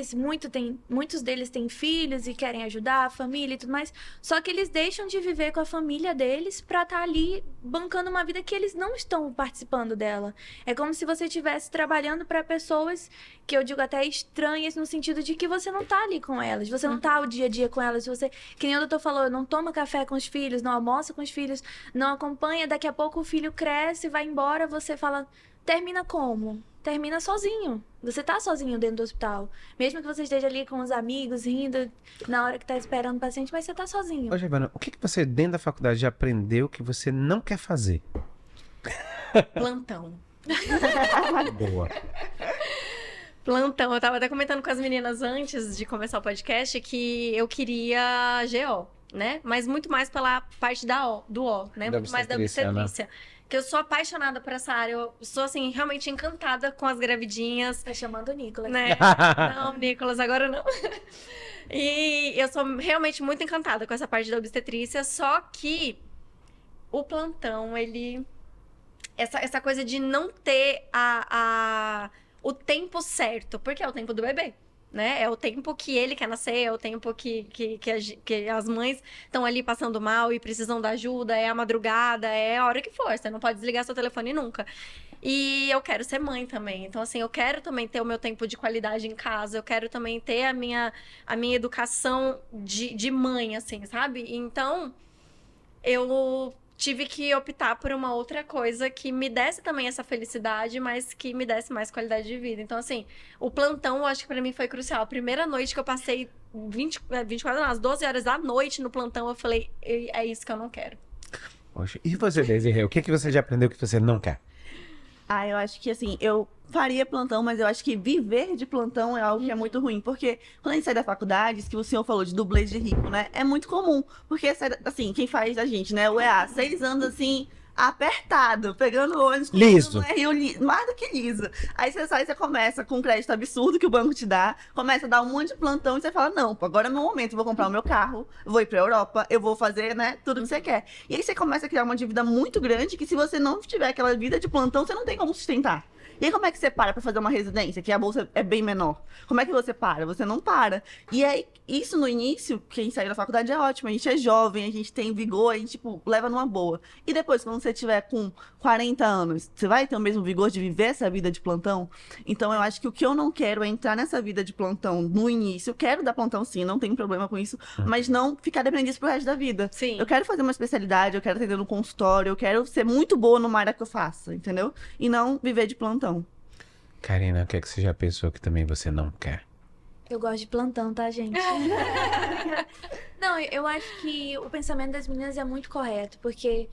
muitos deles têm filhos e querem ajudar a família e tudo mais, só que eles deixam de viver com a família deles pra estar ali bancando uma vida que eles não estão participando dela. É como se você estivesse trabalhando pra pessoas que eu digo até estranhas, no sentido de que você não tá ali com elas, você não tá o dia a dia com elas, você, que nem o doutor falou, não toma café com os filhos, não almoça com os filhos, não acompanha, daqui a pouco o filho cresce, vai embora, você fala, termina como? Termina sozinho. Você tá sozinho dentro do hospital. Mesmo que você esteja ali com os amigos, rindo na hora que tá esperando o paciente, mas você tá sozinho. Ô, Giovana, o que você, dentro da faculdade, já aprendeu que você não quer fazer? Plantão. Boa. Plantão. Eu tava até comentando com as meninas antes de começar o podcast que eu queria GO, né? Mas muito mais pela parte do O, né? Da Muito mais da obstetrícia, né? obstetrícia. Que eu sou apaixonada por essa área. Eu sou, assim, realmente encantada com as gravidinhas. Tá chamando o Nicolas. Né? Não, Nicolas, agora não. E eu sou realmente muito encantada com essa parte da obstetrícia, só que o plantão, ele... Essa coisa de não ter o tempo certo, porque é o tempo do bebê, né? É o tempo que ele quer nascer, é o tempo que as mães estão ali passando mal e precisam da ajuda, é a madrugada, é a hora que for, você não pode desligar seu telefone nunca. E eu quero ser mãe também, então assim, eu quero também ter o meu tempo de qualidade em casa, eu quero também ter a minha educação de mãe, assim, sabe? Então, eu tive que optar por uma outra coisa que me desse também essa felicidade, mas que me desse mais qualidade de vida. Então, assim, o plantão, eu acho que pra mim foi crucial. A primeira noite que eu passei 24 horas, 12 horas da noite no plantão, eu falei, é isso que eu não quero. Poxa, e você, Desirê, o que você já aprendeu que você não quer? Ah, eu acho que assim, eu faria plantão, mas eu acho que viver de plantão é algo que é muito ruim. Porque quando a gente sai da faculdade, isso que o senhor falou de dublê de rico, né? É muito comum. Porque, assim, quem faz a gente, né? O EA, 6 anos assim, apertado, pegando ônibus. Liso. Mais do que liso. Aí você sai, você começa com um crédito absurdo que o banco te dá, começa a dar um monte de plantão e você fala, não, pô, agora é meu momento, eu vou comprar o meu carro, vou ir pra Europa, eu vou fazer, né, tudo que você quer. E aí você começa a criar uma dívida muito grande que se você não tiver aquela vida de plantão, você não tem como sustentar. E aí como é que você para pra fazer uma residência, que a bolsa é bem menor? Como é que você para? Você não para. E aí, isso no início, quem saiu da faculdade é ótimo, a gente é jovem, a gente tem vigor, a gente, tipo, leva numa boa. E depois, quando você tiver com 40 anos, você vai ter o mesmo vigor de viver essa vida de plantão? Então, eu acho que o que eu não quero é entrar nessa vida de plantão no início. Eu quero dar plantão sim, não tenho problema com isso, mas não ficar dependendo disso pro resto da vida. Sim. Eu quero fazer uma especialidade, eu quero atender no consultório, eu quero ser muito boa numa área que eu faça, entendeu? E não viver de plantão. Karina, o que você já pensou que também você não quer? Eu gosto de plantão, tá, gente? Não, eu acho que o pensamento das meninas é muito correto, porque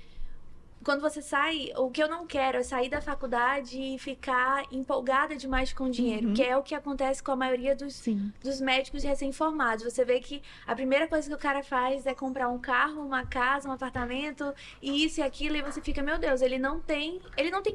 quando você sai, o que eu não quero é sair da faculdade e ficar empolgada demais com o dinheiro, que é o que acontece com a maioria dos médicos recém-formados. Você vê que a primeira coisa que o cara faz é comprar um carro, uma casa, um apartamento, e isso e aquilo, e você fica, meu Deus, ele não tem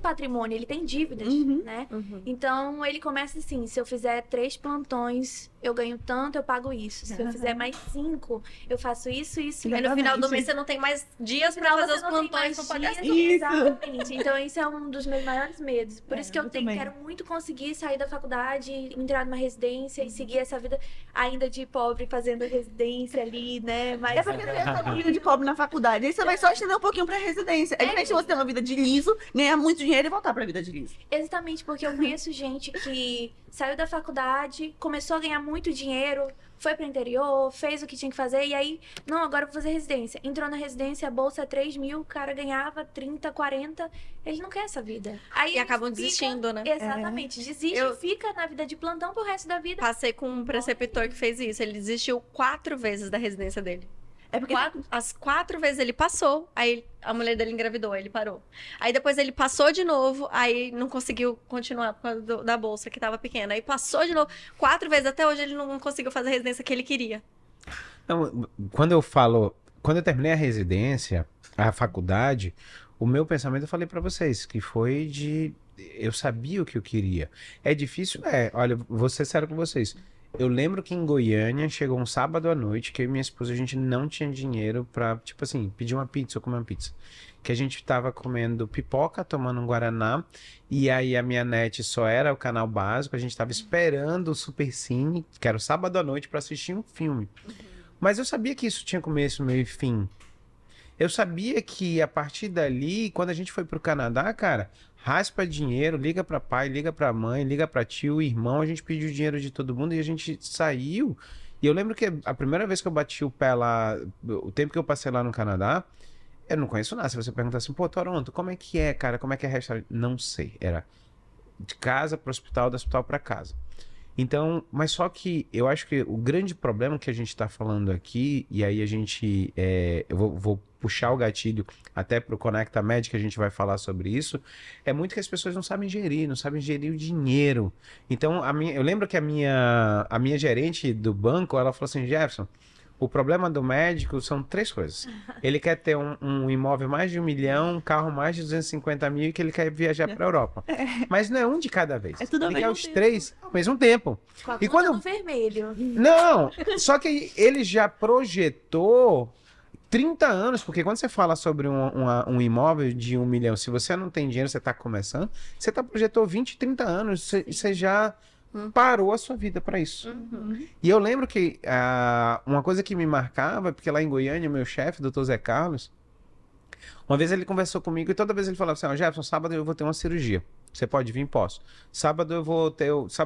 patrimônio, ele tem dívidas, né? Então, ele começa assim, se eu fizer 3 plantões, eu ganho tanto, eu pago isso. Se eu fizer mais 5, eu faço isso, isso. Aí no final do mês você não tem mais dias pra fazer os plantões, não pagar. Exatamente. Então, esse é um dos meus maiores medos. Por isso que eu também. quero muito conseguir sair da faculdade, entrar numa residência e seguir essa vida ainda de pobre, fazendo residência ali, né? Mas É porque você já tá com vida de pobre na faculdade. Aí você vai só estender um pouquinho pra residência. É diferente você ter uma vida de liso, ganhar muito dinheiro e voltar pra vida de liso. exatamente, porque eu conheço gente que saiu da faculdade, começou a ganhar muito dinheiro, foi pro interior, fez o que tinha que fazer, e aí, não, agora eu vou fazer residência. Entrou na residência, a bolsa é 3 mil, o cara ganhava 30, 40, ele não quer essa vida. Aí E ele acabam fica- desistindo, né? Exatamente, desiste, fica na vida de plantão pro resto da vida. Passei com um preceptor que fez isso. Ele desistiu 4 vezes da residência dele. É porque As 4 vezes ele passou, aí a mulher dele engravidou, aí ele parou. Aí depois ele passou de novo, aí não conseguiu continuar por causa da bolsa que tava pequena. Aí passou de novo 4 vezes, até hoje ele não conseguiu fazer a residência que ele queria. Não, quando eu terminei a residência, a faculdade, o meu pensamento eu falei pra vocês, que foi eu sabia o que eu queria. É difícil? Olha, vou ser sério com vocês. Eu lembro que em Goiânia chegou um sábado à noite que eu e minha esposa a gente não tinha dinheiro pra, tipo assim, pedir uma pizza ou comer uma pizza. Que a gente tava comendo pipoca, tomando um guaraná, e aí a minha net só era o canal básico, a gente tava esperando o Supercine, que era o sábado à noite, pra assistir um filme. Mas eu sabia que isso tinha começo, meio e fim. Eu sabia que a partir dali, quando a gente foi pro Canadá, cara, raspa dinheiro, liga pra pai, liga pra mãe, liga pra tio, irmão, a gente pediu dinheiro de todo mundo e a gente saiu. E eu lembro que a primeira vez que eu bati o pé lá, o tempo que eu passei lá no Canadá, eu não conheço nada. Se você perguntar assim, pô, Toronto, como é que é, cara? Como é que é restaurante? Não sei. Era de casa pro hospital, do hospital pra casa. Então, mas só que eu acho que o grande problema que a gente está falando aqui, e aí a gente, eu vou puxar o gatilho até para o Conecta Med, que a gente vai falar sobre isso, é muito que as pessoas não sabem gerir, não sabem gerir o dinheiro. Então, eu lembro que a minha gerente do banco, ela falou assim, Jefferson, o problema do médico são 3 coisas. Ele quer ter um imóvel mais de 1 milhão, um carro mais de 250 mil e que ele quer viajar para a Europa. Mas não é um de cada vez. É tudo ao ele quer mesmo os tempo. 3 ao mesmo tempo. Com a E conta quando no vermelho. Não, só que ele já projetou 30 anos, porque quando você fala sobre um imóvel de 1 milhão, se você não tem dinheiro, você está começando, você projetou 20, 30 anos, você já parou a sua vida para isso. E eu lembro que uma coisa que me marcava, porque lá em Goiânia, meu chefe, doutor Zé Carlos, uma vez ele conversou comigo e toda vez ele falava assim, ó, Jefferson, sábado eu vou ter uma cirurgia. Você pode vir? Posso. Sábado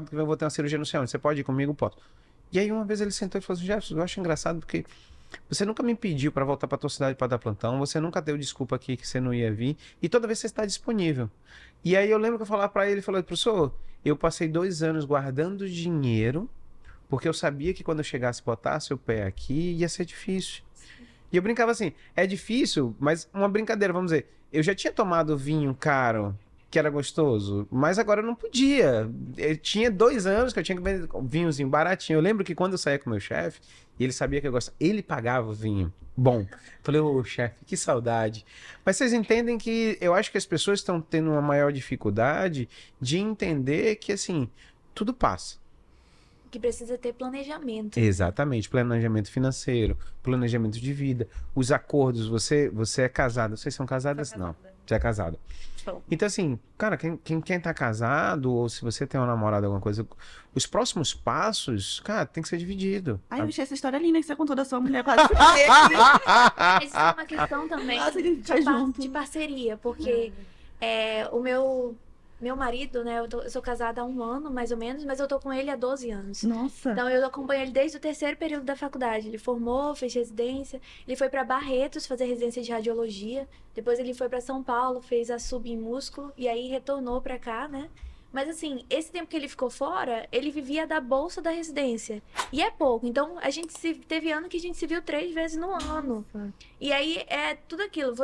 que vem eu vou ter uma cirurgia no céu. Você pode ir comigo? Posso. E aí uma vez ele sentou e falou assim, Jefferson, eu acho engraçado porque você nunca me pediu para voltar para tua cidade para dar plantão, você nunca deu desculpa aqui que você não ia vir, e toda vez você está disponível. E aí eu lembro que eu falava para ele, falou, professor, eu passei 2 anos guardando dinheiro, porque eu sabia que quando eu chegasse e botasse o pé aqui, ia ser difícil. E eu brincava assim, é difícil, mas uma brincadeira, vamos dizer, eu já tinha tomado vinho caro, que era gostoso, mas agora eu não podia. Eu tinha 2 anos que eu tinha que vender vinhozinho baratinho. Eu lembro que quando eu saía com o meu chefe, e ele sabia que eu gostava, ele pagava o vinho. Bom, falei, ô chefe, que saudade. Mas vocês entendem que eu acho que as pessoas estão tendo uma maior dificuldade de entender que, assim, tudo passa. Que precisa ter planejamento. Exatamente, planejamento financeiro, planejamento de vida, os acordos, você é casado, vocês são casadas? Não, você é casado. Sou. Então assim, cara, quem tá casado, ou se você tem uma namorada, alguma coisa, os próximos passos, cara, tem que ser dividido. Ai, eu achei essa história linda que você contou da sua mulher quase. Isso é uma questão também Nossa, a gente tá de, junto. de parceria, porque o meu marido, né, eu sou casada há 1 ano, mais ou menos, mas eu tô com ele há 12 anos. Nossa. Então eu acompanho ele desde o 3º período da faculdade. Ele formou, fez residência, ele foi para Barretos fazer residência de radiologia, depois ele foi para São Paulo, fez a sub em músculo e aí retornou para cá, né? Mas assim, esse tempo que ele ficou fora, ele vivia da bolsa da residência. E é pouco. Então, teve ano que a gente se viu 3 vezes no ano. E aí é tudo aquilo,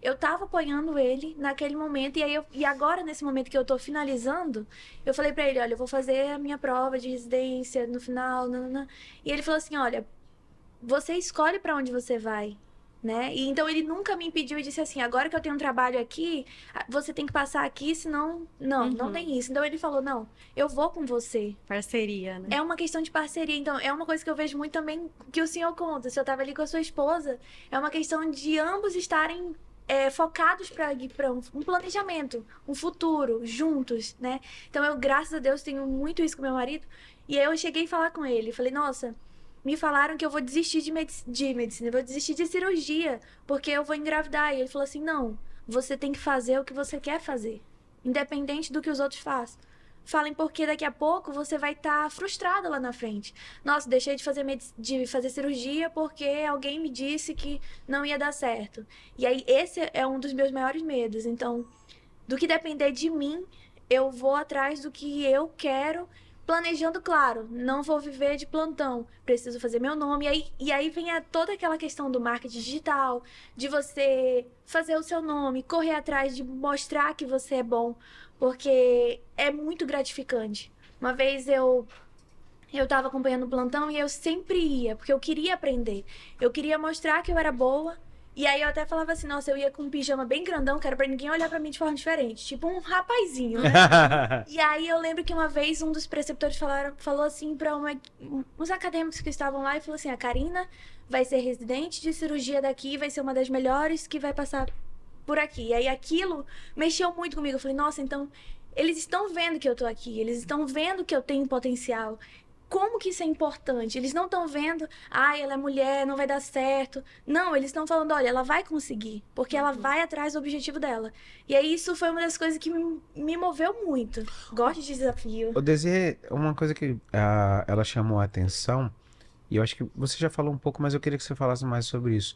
eu tava apoiando ele naquele momento, e agora, nesse momento que eu tô finalizando, eu falei pra ele, olha, eu vou fazer a minha prova de residência no final, nanana. E ele falou assim, olha, você escolhe pra onde você vai, né? E então ele nunca me impediu e disse assim, agora que eu tenho um trabalho aqui, você tem que passar aqui, senão, não tem isso. Então ele falou, não, eu vou com você. Parceria, né? É uma questão de parceria, então é uma coisa que eu vejo muito também que o senhor conta, se eu tava ali com a sua esposa, é uma questão de ambos estarem focados para um planejamento, um futuro, juntos, né? Então eu, graças a Deus, tenho muito isso com meu marido. E aí eu cheguei a falar com ele, falei, nossa, me falaram que eu vou desistir de medicina, eu vou desistir de cirurgia, porque eu vou engravidar. E ele falou assim, não, você tem que fazer o que você quer fazer, independente do que os outros façam. Falem porque daqui a pouco você vai estar frustrada lá na frente. Nossa, deixei de fazer cirurgia porque alguém me disse que não ia dar certo. E aí esse é um dos meus maiores medos. Então, do que depender de mim, eu vou atrás do que eu quero, planejando, claro, não vou viver de plantão, preciso fazer meu nome. E aí vem toda aquela questão do marketing digital, de você fazer o seu nome, correr atrás de mostrar que você é bom, porque é muito gratificante. Uma vez eu tava acompanhando o plantão e eu sempre ia, porque eu queria aprender. Eu queria mostrar que eu era boa, E aí eu até falava assim, nossa, eu ia com um pijama bem grandão, que era pra ninguém olhar pra mim de forma diferente. Tipo um rapazinho, né? E aí eu lembro que uma vez um dos preceptores falou assim pra uns acadêmicos que estavam lá e falou assim, a Karina vai ser residente de cirurgia daqui, vai ser uma das melhores que vai passar por aqui. E aí aquilo mexeu muito comigo. Eu falei, nossa, então eles estão vendo que eu tô aqui, eles estão vendo que eu tenho potencial. Como que isso é importante? Eles não estão vendo, ela é mulher, não vai dar certo. Não, eles estão falando, olha, ela vai conseguir, porque ela vai atrás do objetivo dela. E aí isso foi uma das coisas que me moveu muito. Gosto de desafio. O Desirê, uma coisa que ela chamou a atenção, e eu acho que você já falou um pouco, mas eu queria que você falasse mais sobre isso.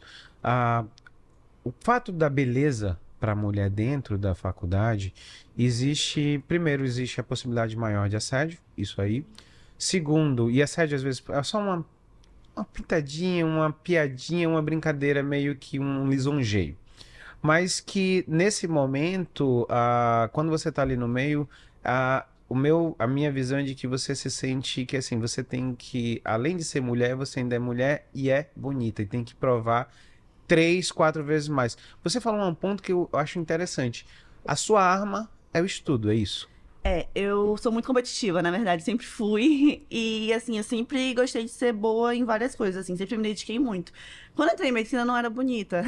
O fato da beleza para a mulher dentro da faculdade, primeiro, existe a possibilidade maior de assédio, isso aí. Segundo, e assédio às vezes é só uma pitadinha, uma piadinha, uma brincadeira, meio que um lisonjeio. Mas que nesse momento, quando você tá ali no meio, a minha visão é de que você se sente que assim, você tem que, além de ser mulher, você ainda é mulher e é bonita, e tem que provar 3, 4 vezes mais. Você falou um ponto que eu acho interessante. A sua arma é o estudo, é isso? Eu sou muito competitiva, na verdade, sempre fui. E, assim, eu sempre gostei de ser boa em várias coisas, assim, sempre me dediquei muito. Quando eu entrei em medicina, eu não era bonita.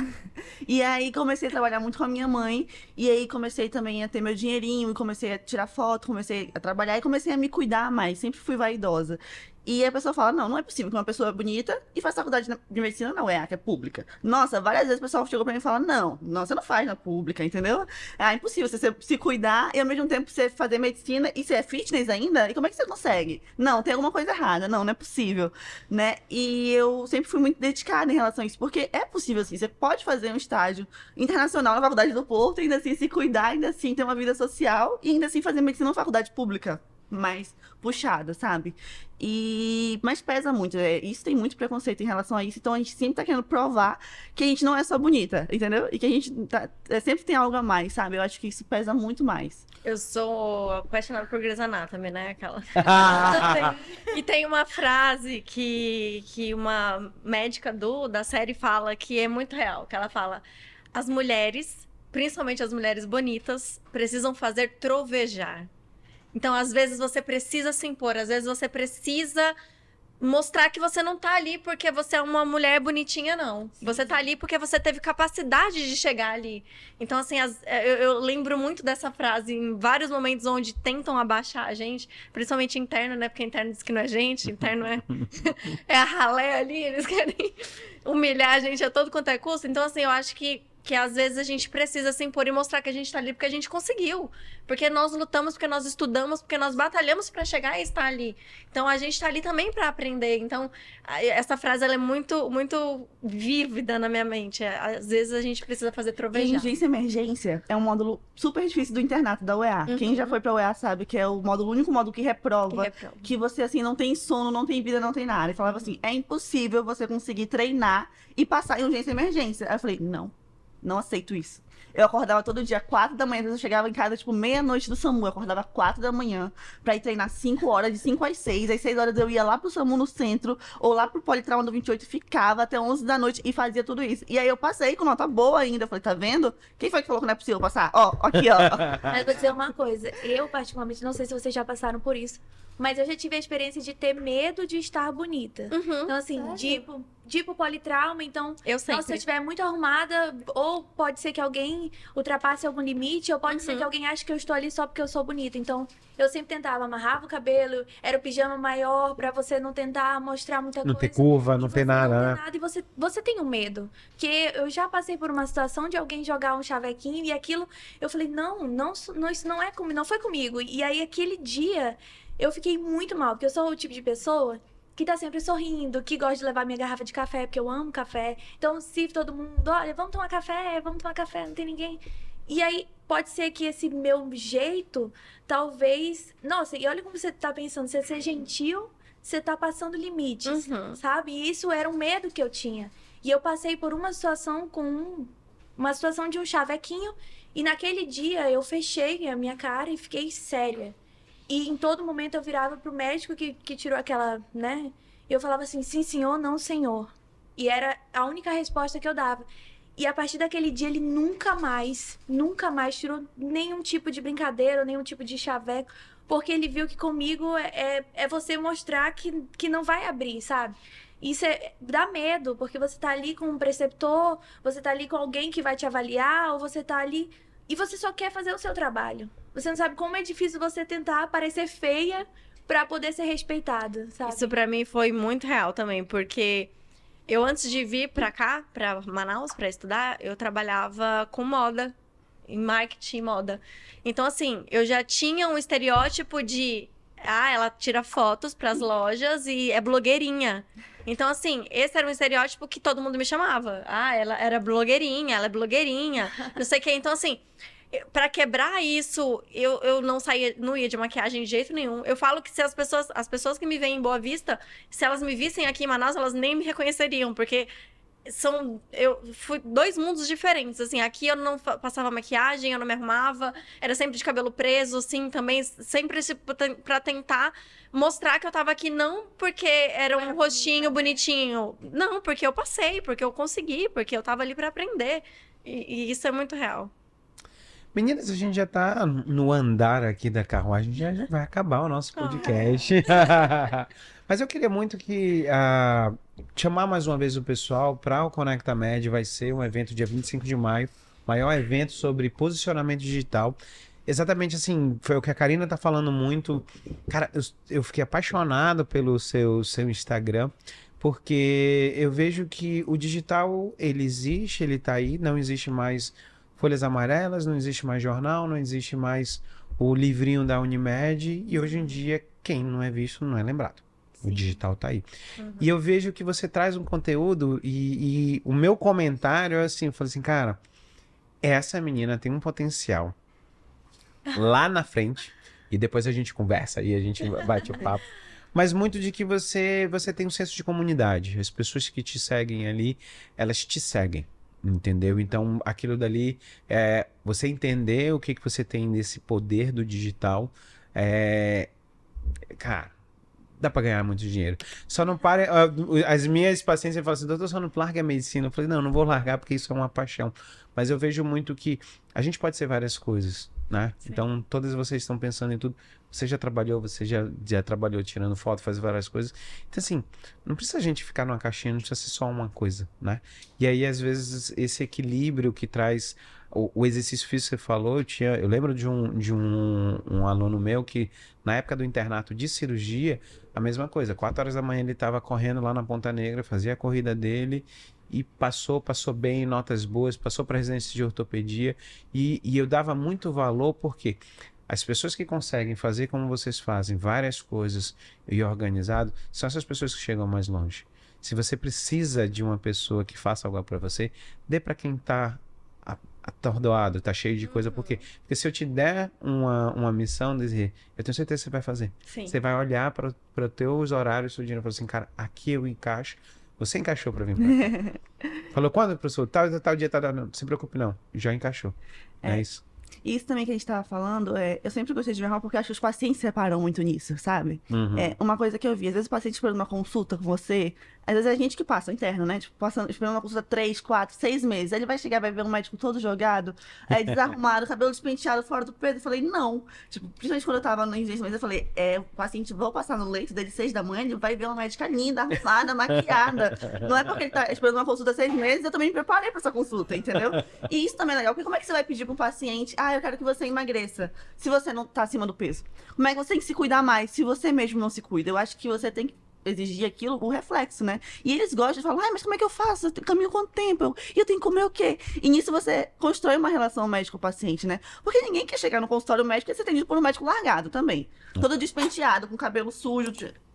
E aí, comecei a trabalhar muito com a minha mãe. E aí, comecei também a ter meu dinheirinho, e comecei a tirar foto, comecei a trabalhar e comecei a me cuidar mais. Sempre fui vaidosa. E a pessoa fala, não é possível que uma pessoa bonita e faz faculdade de medicina na UEA, que é pública. Nossa, várias vezes o pessoal chegou pra mim e fala, não, você não faz na pública, entendeu? É impossível você se cuidar e ao mesmo tempo você fazer medicina e você é fitness ainda? E como é que você consegue? Não, tem alguma coisa errada, não é possível, né? E eu sempre fui muito dedicada em relação a isso, porque é possível, assim, você pode fazer um estágio internacional na Faculdade do Porto, e ainda assim se cuidar, ainda assim ter uma vida social e ainda assim fazer medicina na faculdade pública mais puxada, sabe? Mas pesa muito, isso tem muito preconceito em relação a isso, então a gente sempre tá querendo provar que a gente não é só bonita, entendeu? E que a gente sempre tem algo a mais, sabe? Eu acho que isso pesa muito mais. Eu sou apaixonada por Grey's Anatomy, né? Aquela... E tem uma frase que uma médica da série fala que é muito real, que ela fala, as mulheres, principalmente as mulheres bonitas, precisam fazer trovejar. Então, às vezes, você precisa se impor, às vezes você precisa mostrar que você não tá ali porque você é uma mulher bonitinha, não. Sim. Você tá ali porque você teve capacidade de chegar ali. Então, assim, eu lembro muito dessa frase em vários momentos onde tentam abaixar a gente, principalmente interno, né? Porque interno diz que não é gente, interno é a ralé ali, eles querem humilhar a gente a todo quanto é custo. Então, assim, eu acho que às vezes a gente precisa se impor e mostrar que a gente tá ali porque a gente conseguiu. Porque nós lutamos, porque nós estudamos, porque nós batalhamos para chegar e estar ali. Então, a gente tá ali também para aprender. Então, essa frase, ela é muito, muito vívida na minha mente. Às vezes, a gente precisa fazer trovejar. E Urgência e Emergência é um módulo super difícil do internato da UEA. Uhum. Quem já foi pra UEA sabe que é o único módulo que reprova. Que você, assim, não tem sono, não tem vida, não tem nada. E falava assim, é impossível você conseguir treinar e passar em Urgência e Emergência. Aí eu falei, não aceito isso. Eu acordava todo dia 4 da manhã, às vezes eu chegava em casa, tipo, meia-noite do SAMU. Eu acordava 4 da manhã pra ir treinar 5 horas, de 5 às 6. Às 6 horas eu ia lá pro SAMU no centro, ou lá pro Politrauma do 28, ficava até 11 da noite e fazia tudo isso. E aí eu passei com nota boa ainda. Eu falei, tá vendo? Quem foi que falou que não é possível passar? Ó, aqui, ó. Mas vou dizer uma coisa. Eu, particularmente, não sei se vocês já passaram por isso, mas eu já tive a experiência de ter medo de estar bonita. Uhum. Então, assim, tipo politrauma, então, eu sempre. Nossa, se eu estiver muito arrumada, ou pode ser que alguém ultrapasse algum limite, ou pode ser que alguém ache que eu estou ali só porque eu sou bonita. Então, eu sempre tentava, amarrava o cabelo, era o pijama maior, pra você não tentar mostrar muita coisa. Não ter curva, não ter nada, né? E você tem um medo. Porque eu já passei por uma situação de alguém jogar um chavequinho, e aquilo, eu falei, não, isso não é comigo, não foi comigo. E aí, aquele dia, eu fiquei muito mal, porque eu sou o tipo de pessoa que tá sempre sorrindo, que gosta de levar minha garrafa de café, porque eu amo café. Então, se todo mundo, olha, vamos tomar café, não tem ninguém. E aí, pode ser que esse meu jeito, talvez... Nossa, e olha como você tá pensando, você ser gentil, você tá passando limites, sabe? E isso era um medo que eu tinha. E eu passei por uma situação uma situação de um chavequinho, e naquele dia eu fechei a minha cara e fiquei séria. E em todo momento eu virava pro médico que tirou aquela, né? E eu falava assim, sim, senhor, não, senhor. E era a única resposta que eu dava. E a partir daquele dia, ele nunca mais tirou nenhum tipo de brincadeira, nenhum tipo de chaveco, porque ele viu que comigo é você mostrar que não vai abrir, sabe? Isso dá medo, porque você tá ali com um preceptor, você tá ali com alguém que vai te avaliar, ou você tá ali e você só quer fazer o seu trabalho. Você não sabe como é difícil você tentar parecer feia pra poder ser respeitada, sabe? Isso pra mim foi muito real também, porque eu antes de vir pra cá, pra Manaus, pra estudar, eu trabalhava com moda, em marketing e moda. Então, assim, eu já tinha um estereótipo de... ela tira fotos pras lojas e é blogueirinha. Então, assim, esse era um estereótipo que todo mundo me chamava. Ela era blogueirinha, ela é blogueirinha, não sei o quê. Então, assim, pra quebrar isso, eu não ia de maquiagem de jeito nenhum. Eu falo que se as pessoas que me veem em Boa Vista, se elas me vissem aqui em Manaus, elas nem me reconheceriam, porque eu fui 2 mundos diferentes, assim, aqui eu não passava maquiagem, eu não me arrumava, era sempre de cabelo preso, assim, também, sempre pra tentar mostrar que eu tava aqui não porque era um rostinho bonitinho, não, porque eu passei, porque eu consegui, porque eu tava ali pra aprender, e isso é muito real. Meninas, a gente já tá no andar aqui da carruagem, já vai acabar o nosso podcast. Mas eu queria muito chamar mais uma vez o pessoal para o Conecta Med. Vai ser um evento dia 25 de maio, maior evento sobre posicionamento digital. Exatamente assim, foi o que a Karina tá falando muito. Cara, eu fiquei apaixonado pelo seu Instagram, porque eu vejo que o digital, ele existe, ele tá aí, não existe mais folhas amarelas, não existe mais jornal, não existe mais o livrinho da Unimed, e hoje em dia, quem não é visto não é lembrado. Sim. O digital tá aí. Uhum. E eu vejo que você traz um conteúdo, e o meu comentário é assim, eu falo assim, cara, essa menina tem um potencial lá na frente, e depois a gente conversa e a gente bate o papo. Mas muito de que você tem um senso de comunidade. As pessoas que te seguem ali, elas te seguem. Entendeu? Então, aquilo dali, você entender o que você tem nesse poder do digital, cara, dá pra ganhar muito dinheiro. Só não pare... As minhas pacientes falam assim, doutor, só não larga a medicina. Eu falei, não vou largar porque isso é uma paixão. Mas eu vejo muito que a gente pode ser várias coisas, né? Sim. Então, todas vocês estão pensando em tudo. Você já trabalhou, você já trabalhou tirando foto, faz várias coisas. Então, assim, não precisa a gente ficar numa caixinha, não precisa ser só uma coisa, né? E aí, às vezes, esse equilíbrio que traz... O exercício físico que você falou, eu lembro de um aluno meu que, na época do internato de cirurgia, a mesma coisa. 4 horas da manhã ele estava correndo lá na Ponta Negra, fazia a corrida dele e passou bem, notas boas, passou para residência de ortopedia. E eu dava muito valor porque as pessoas que conseguem fazer como vocês fazem, várias coisas e organizado, são essas pessoas que chegam mais longe. Se você precisa de uma pessoa que faça algo para você, dê para quem está atordoado, tá cheio de coisa. Por quê? Porque se eu te der uma missão, dizer, eu tenho certeza que você vai fazer. Sim. Você vai olhar para os teus horários, seu dinheiro, e falar assim, cara, aqui eu encaixo. Você encaixou para vir para cá. Falou, quando, professor? Tal dia, não se preocupe não, já encaixou. É isso. Isso também que a gente tava falando, eu sempre gostei de ver porque eu acho que os pacientes se reparam muito nisso, sabe? Uhum. Uma coisa que eu vi, às vezes o paciente esperando uma consulta com você, às vezes é a gente que passa, interno, né? Tipo, esperando uma consulta 3, 4, 6 meses. Aí ele vai chegar, vai ver um médico todo jogado, desarrumado, cabelo despenteado, fora do peso. Eu falei, não. Tipo, principalmente quando eu tava no investimento, eu falei, o paciente, vou passar no leito dele 6 da manhã, ele vai ver uma médica linda, arrumada, maquiada. Não é porque ele tá esperando uma consulta 6 meses, eu também me preparei pra essa consulta, entendeu? E isso também é legal, porque como é que você vai pedir pra um paciente, eu quero que você emagreça, se você não tá acima do peso? Como é que você tem que se cuidar mais, se você mesmo não se cuida? Eu acho que você tem que exigir aquilo, o reflexo, né? E eles gostam de falar, mas como é que eu faço? Eu caminho quanto tempo? E eu tenho que comer o quê? E nisso você constrói uma relação médico-paciente, né? Porque ninguém quer chegar no consultório médico e ser atendido por um médico largado também. Todo despenteado, com cabelo sujo.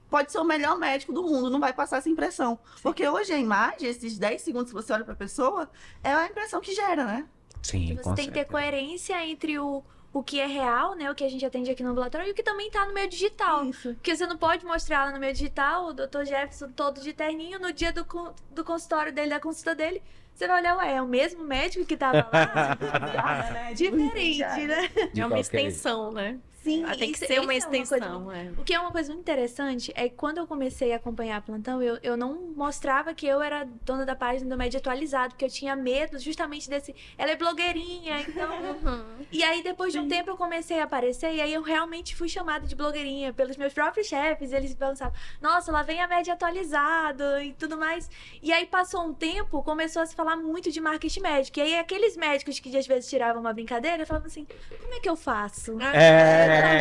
Pode ser o melhor médico do mundo, não vai passar essa impressão. Sim. Porque hoje a imagem, esses 10 segundos que você olha pra pessoa, é a impressão que gera, né? Sim, você tem que ter coerência entre o que é real, né? O que a gente atende aqui no ambulatório e o que também tá no meio digital. Isso. Porque você não pode mostrar lá no meio digital o Dr. Jefferson todo de terninho no dia do consultório dele, da consulta dele. Você vai olhar, é o mesmo médico que tava lá? Diferente, né? É uma extensão, né? Sim, Tem que isso- ser uma isso é coisa- extensão. O que é uma coisa muito interessante é que quando eu comecei a acompanhar plantão, eu não mostrava que eu era dona da página do Média Atualizado, porque eu tinha medo justamente desse. Ela é blogueirinha, então. E aí, depois de um tempo, eu comecei a aparecer, e aí eu realmente fui chamada de blogueirinha pelos meus próprios chefes. Eles pensavam, nossa, lá vem a Média Atualizado e tudo mais. E aí, passou um tempo, começou a se falar muito de marketing médico. E aí, aqueles médicos que às vezes tiravam uma brincadeira, falavam assim: como é que eu faço?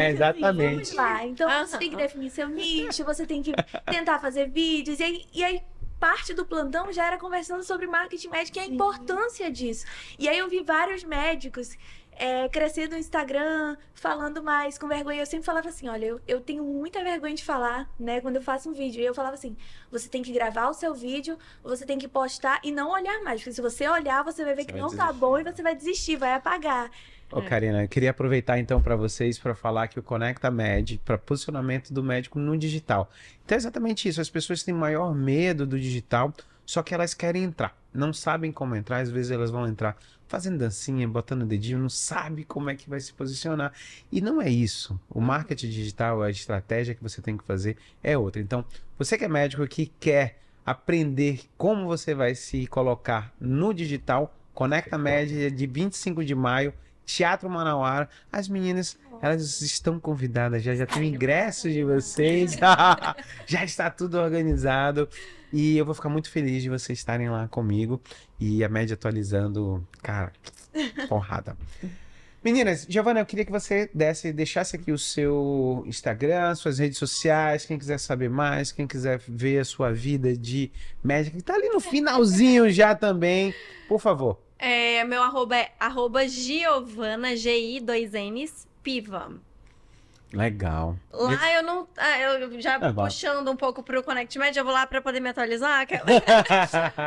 Exatamente. Vamos lá. Então você Aham. tem que definir seu nicho, você tem que tentar fazer vídeos. E aí, parte do plantão já era conversando sobre marketing médico e a importância disso. E aí eu vi vários médicos crescendo no Instagram, falando mais, com vergonha. Eu sempre falava assim, olha, eu tenho muita vergonha de falar, né, quando eu faço um vídeo. E eu falava assim, você tem que gravar o seu vídeo, você tem que postar e não olhar mais. Porque se você olhar, você vai ver Você que vai não tá desistir. bom e você vai desistir, vai apagar. Ô, Karina, eu queria aproveitar então para vocês para falar que o Conecta Med para posicionamento do médico no digital. Então é exatamente isso. As pessoas têm maior medo do digital, só que elas querem entrar, não sabem como entrar. Às vezes elas vão entrar fazendo dancinha, botando o dedinho, não sabe como é que vai se posicionar. E não é isso. O marketing digital, a estratégia que você tem que fazer é outra. Então, você que é médico que quer aprender como você vai se colocar no digital, Conecta Med de 25 de maio. Teatro Manauara, as meninas, elas estão convidadas, já tem o ingresso de vocês, já está tudo organizado e eu vou ficar muito feliz de vocês estarem lá comigo e a média atualizando, cara, porrada. Meninas, Giovana, eu queria que você deixasse aqui o seu Instagram, suas redes sociais, quem quiser saber mais, quem quiser ver a sua vida de médica, que tá ali no finalzinho já também, por favor. Meu arroba é @Giovana, Gi2Ns, Piva. Legal. Lá eu não. Eu já vai. puxando um pouco pro Connect Med, eu vou lá pra poder me atualizar.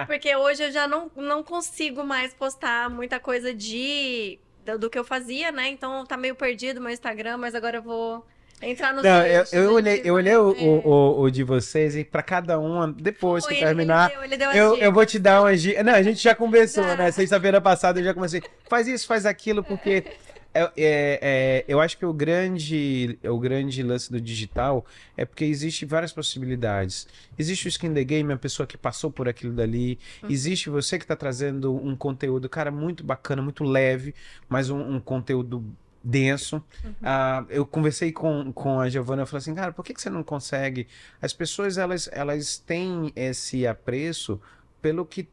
Porque hoje eu já não consigo mais postar muita coisa do que eu fazia, né? Então tá meio perdido o meu Instagram, mas agora eu vou entrar nos Não, eixos, eu a gente olhei vai- o de vocês e pra cada uma, depois Foi, que terminar, ele deu as eu vou te dicas. dar umas dicas. Não, a gente já conversou, Tá. né? Sexta-feira passada eu já comecei. Faz isso, faz aquilo, porque eu acho que o grande lance do digital é porque existe várias possibilidades. Existe o skin the game, a pessoa que passou por aquilo dali. Existe você que tá trazendo um conteúdo, cara, muito bacana, muito leve, mas um conteúdo denso. Eu conversei com a Giovana, eu falei assim, cara, por que você não consegue? As pessoas, elas têm esse apreço pelo que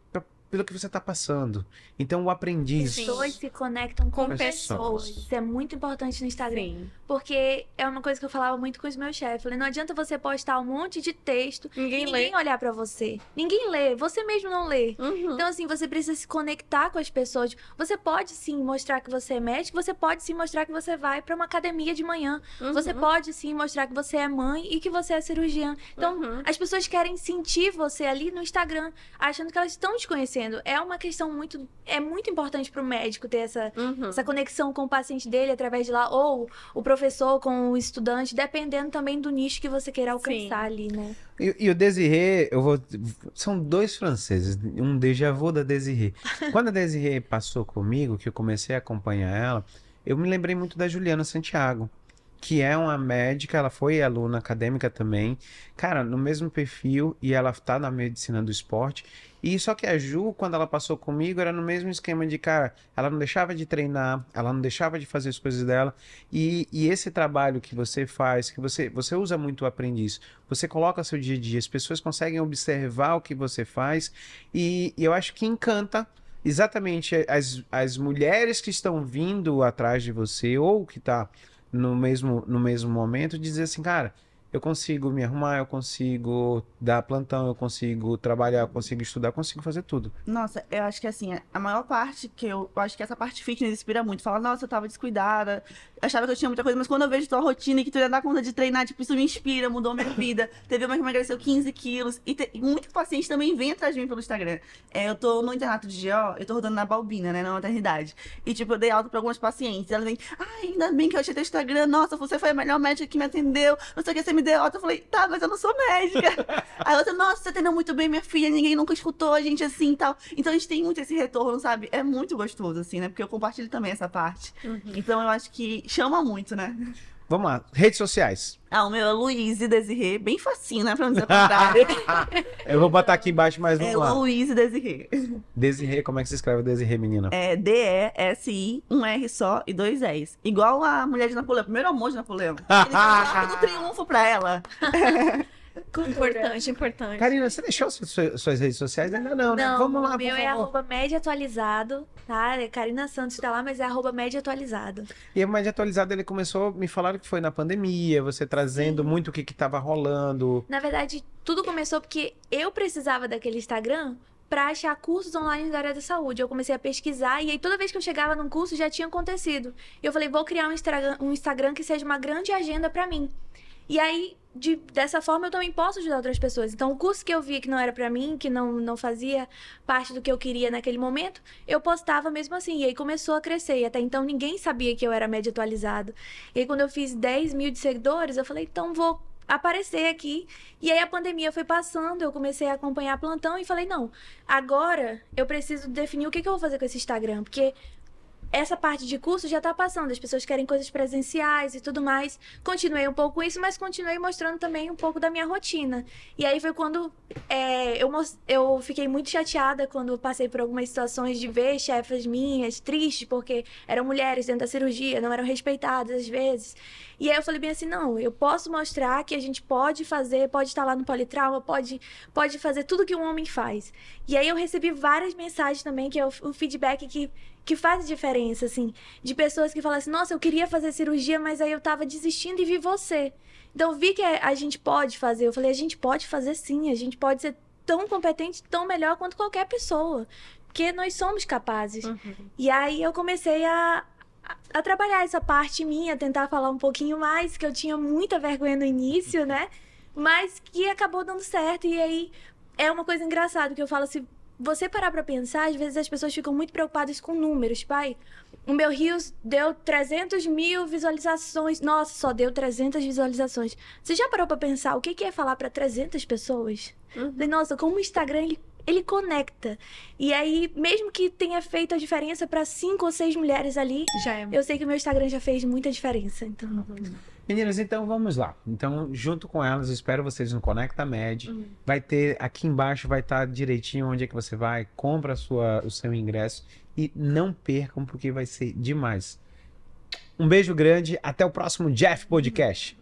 você está passando. Então, o aprendiz... Sim. Pessoas se conectam com Com pessoas. pessoas. Isso é muito importante no Instagram. Sim. Porque é uma coisa que eu falava muito com os meus chefes. Falei, não adianta você postar um monte de texto e Ninguém ninguém lê. olhar pra você. Ninguém lê. Você mesmo não lê. Uhum. Então, assim, você precisa se conectar com as pessoas. Você pode, sim, mostrar que você é médico. Você pode, sim, mostrar que você vai pra uma academia de manhã. Uhum. Você pode, sim, mostrar que você é mãe e que você é cirurgiã. Então, Uhum. as pessoas querem sentir você ali no Instagram, achando que elas estão te conhecendo. É uma questão muito... É muito importante pro médico ter essa conexão com o paciente dele através de lá. Ou o professor com o estudante, dependendo também do nicho que você queira alcançar ali, né? E o Desirê, são dois franceses, um déjà vu da Desirê. Quando a Desirê passou comigo, que eu comecei a acompanhar ela, eu me lembrei muito da Juliana Santiago, que é uma médica, ela foi aluna acadêmica também, cara, no mesmo perfil, e ela tá na medicina do esporte. E só que a Ju, quando ela passou comigo, era no mesmo esquema de, cara, ela não deixava de treinar, ela não deixava de fazer as coisas dela. E esse trabalho que você faz, que você usa muito o aprendiz, você coloca seu dia a dia, as pessoas conseguem observar o que você faz, e eu acho que encanta exatamente as mulheres que estão vindo atrás de você, ou que tá no mesmo momento, dizer assim, cara, eu consigo me arrumar, eu consigo dar plantão, eu consigo trabalhar, eu consigo estudar, eu consigo fazer tudo. Nossa, eu acho que assim, a maior parte que eu acho que essa parte fitness inspira muito. Fala, nossa, eu tava descuidada, achava que eu tinha muita coisa, mas quando eu vejo tua rotina e que tu ia dar conta de treinar, tipo, isso me inspira, mudou minha vida. Teve uma que emagreceu 15 quilos. E muito paciente também vem atrás de mim pelo Instagram. Eu tô no internato de GO, eu tô rodando na Balbina, né, na maternidade. E, tipo, eu dei alta pra algumas pacientes. Elas vêm, ainda bem que eu achei teu Instagram, nossa, você foi a melhor médica que me atendeu, não sei o que, você me deu alta. Eu falei, tá, mas eu não sou médica. Aí a outra, nossa, você atendeu muito bem minha filha, ninguém nunca escutou a gente assim e tal. Então a gente tem muito esse retorno, sabe? É muito gostoso, assim, né? Porque eu compartilho também essa parte. Então eu acho que chama muito, né? Vamos lá, redes sociais. O meu é Luiz Desirê, bem facinho, né? Pra não dizer o contrário. Eu vou botar aqui embaixo, mas vamos É lá. Luiz Desirê. Desirê, como é que se escreve Desirê, menina? É D-E-S-I, um R só e 2 S. Igual a mulher de Napoleão, primeiro amor de Napoleão. Ele deu um arco do triunfo pra ela. Importante, importante. Karina, você deixou suas redes sociais? Ainda não, né? Não, Vamos lá, o meu por é favor. @médiaatualizado, tá? É Karina Santos tá lá, mas é @médiaatualizado. E o Mais Atualizado, ele começou, me falaram que foi na pandemia, você trazendo muito o que tava rolando. Na verdade, tudo começou porque eu precisava daquele Instagram pra achar cursos online da área da saúde. Eu comecei a pesquisar e aí toda vez que eu chegava num curso já tinha acontecido. Eu falei, vou criar um Instagram que seja uma grande agenda pra mim. E aí, dessa forma, eu também posso ajudar outras pessoas. Então, o curso que eu via que não era pra mim, que não fazia parte do que eu queria naquele momento, eu postava mesmo assim. E aí começou a crescer. E até então, ninguém sabia que eu era média atualizado. E aí, quando eu fiz 10 mil de seguidores, eu falei, então vou aparecer aqui. E aí, a pandemia foi passando, eu comecei a acompanhar plantão e falei, não, agora eu preciso definir o que eu vou fazer com esse Instagram. Porque essa parte de curso já tá passando, as pessoas querem coisas presenciais e tudo mais. Continuei um pouco com isso, mas continuei mostrando também um pouco da minha rotina. E aí foi quando eu fiquei muito chateada quando passei por algumas situações de ver chefes minhas tristes, porque eram mulheres dentro da cirurgia, não eram respeitadas às vezes. E aí eu falei bem assim, não, eu posso mostrar que a gente pode fazer, pode estar lá no Politrauma, pode fazer tudo que um homem faz. E aí eu recebi várias mensagens também, que é o feedback que faz diferença, assim, de pessoas que falam assim, nossa, eu queria fazer cirurgia, mas aí eu tava desistindo e vi você. Então, eu vi que a gente pode fazer. Eu falei, a gente pode fazer sim, a gente pode ser tão competente, tão melhor quanto qualquer pessoa. Porque nós somos capazes. E aí eu comecei a trabalhar essa parte minha, tentar falar um pouquinho mais, que eu tinha muita vergonha no início, né? Mas que acabou dando certo. E aí é uma coisa engraçada, que eu falo assim, você parar pra pensar, às vezes as pessoas ficam muito preocupadas com números. Pai, o meu Reels deu 300 mil visualizações. Nossa, só deu 300 visualizações. Você já parou pra pensar o que é falar pra 300 pessoas? Falei, nossa, como o Instagram, ele conecta. E aí, mesmo que tenha feito a diferença pra 5 ou 6 mulheres ali, Já é. eu sei que o meu Instagram já fez muita diferença. Então, Meninas, então vamos lá. Então, junto com elas, eu espero vocês no Conecta Med. Vai ter, aqui embaixo vai estar direitinho onde é que você vai, compra o seu ingresso e não percam, porque vai ser demais. Um beijo grande, até o próximo Jeff Podcast.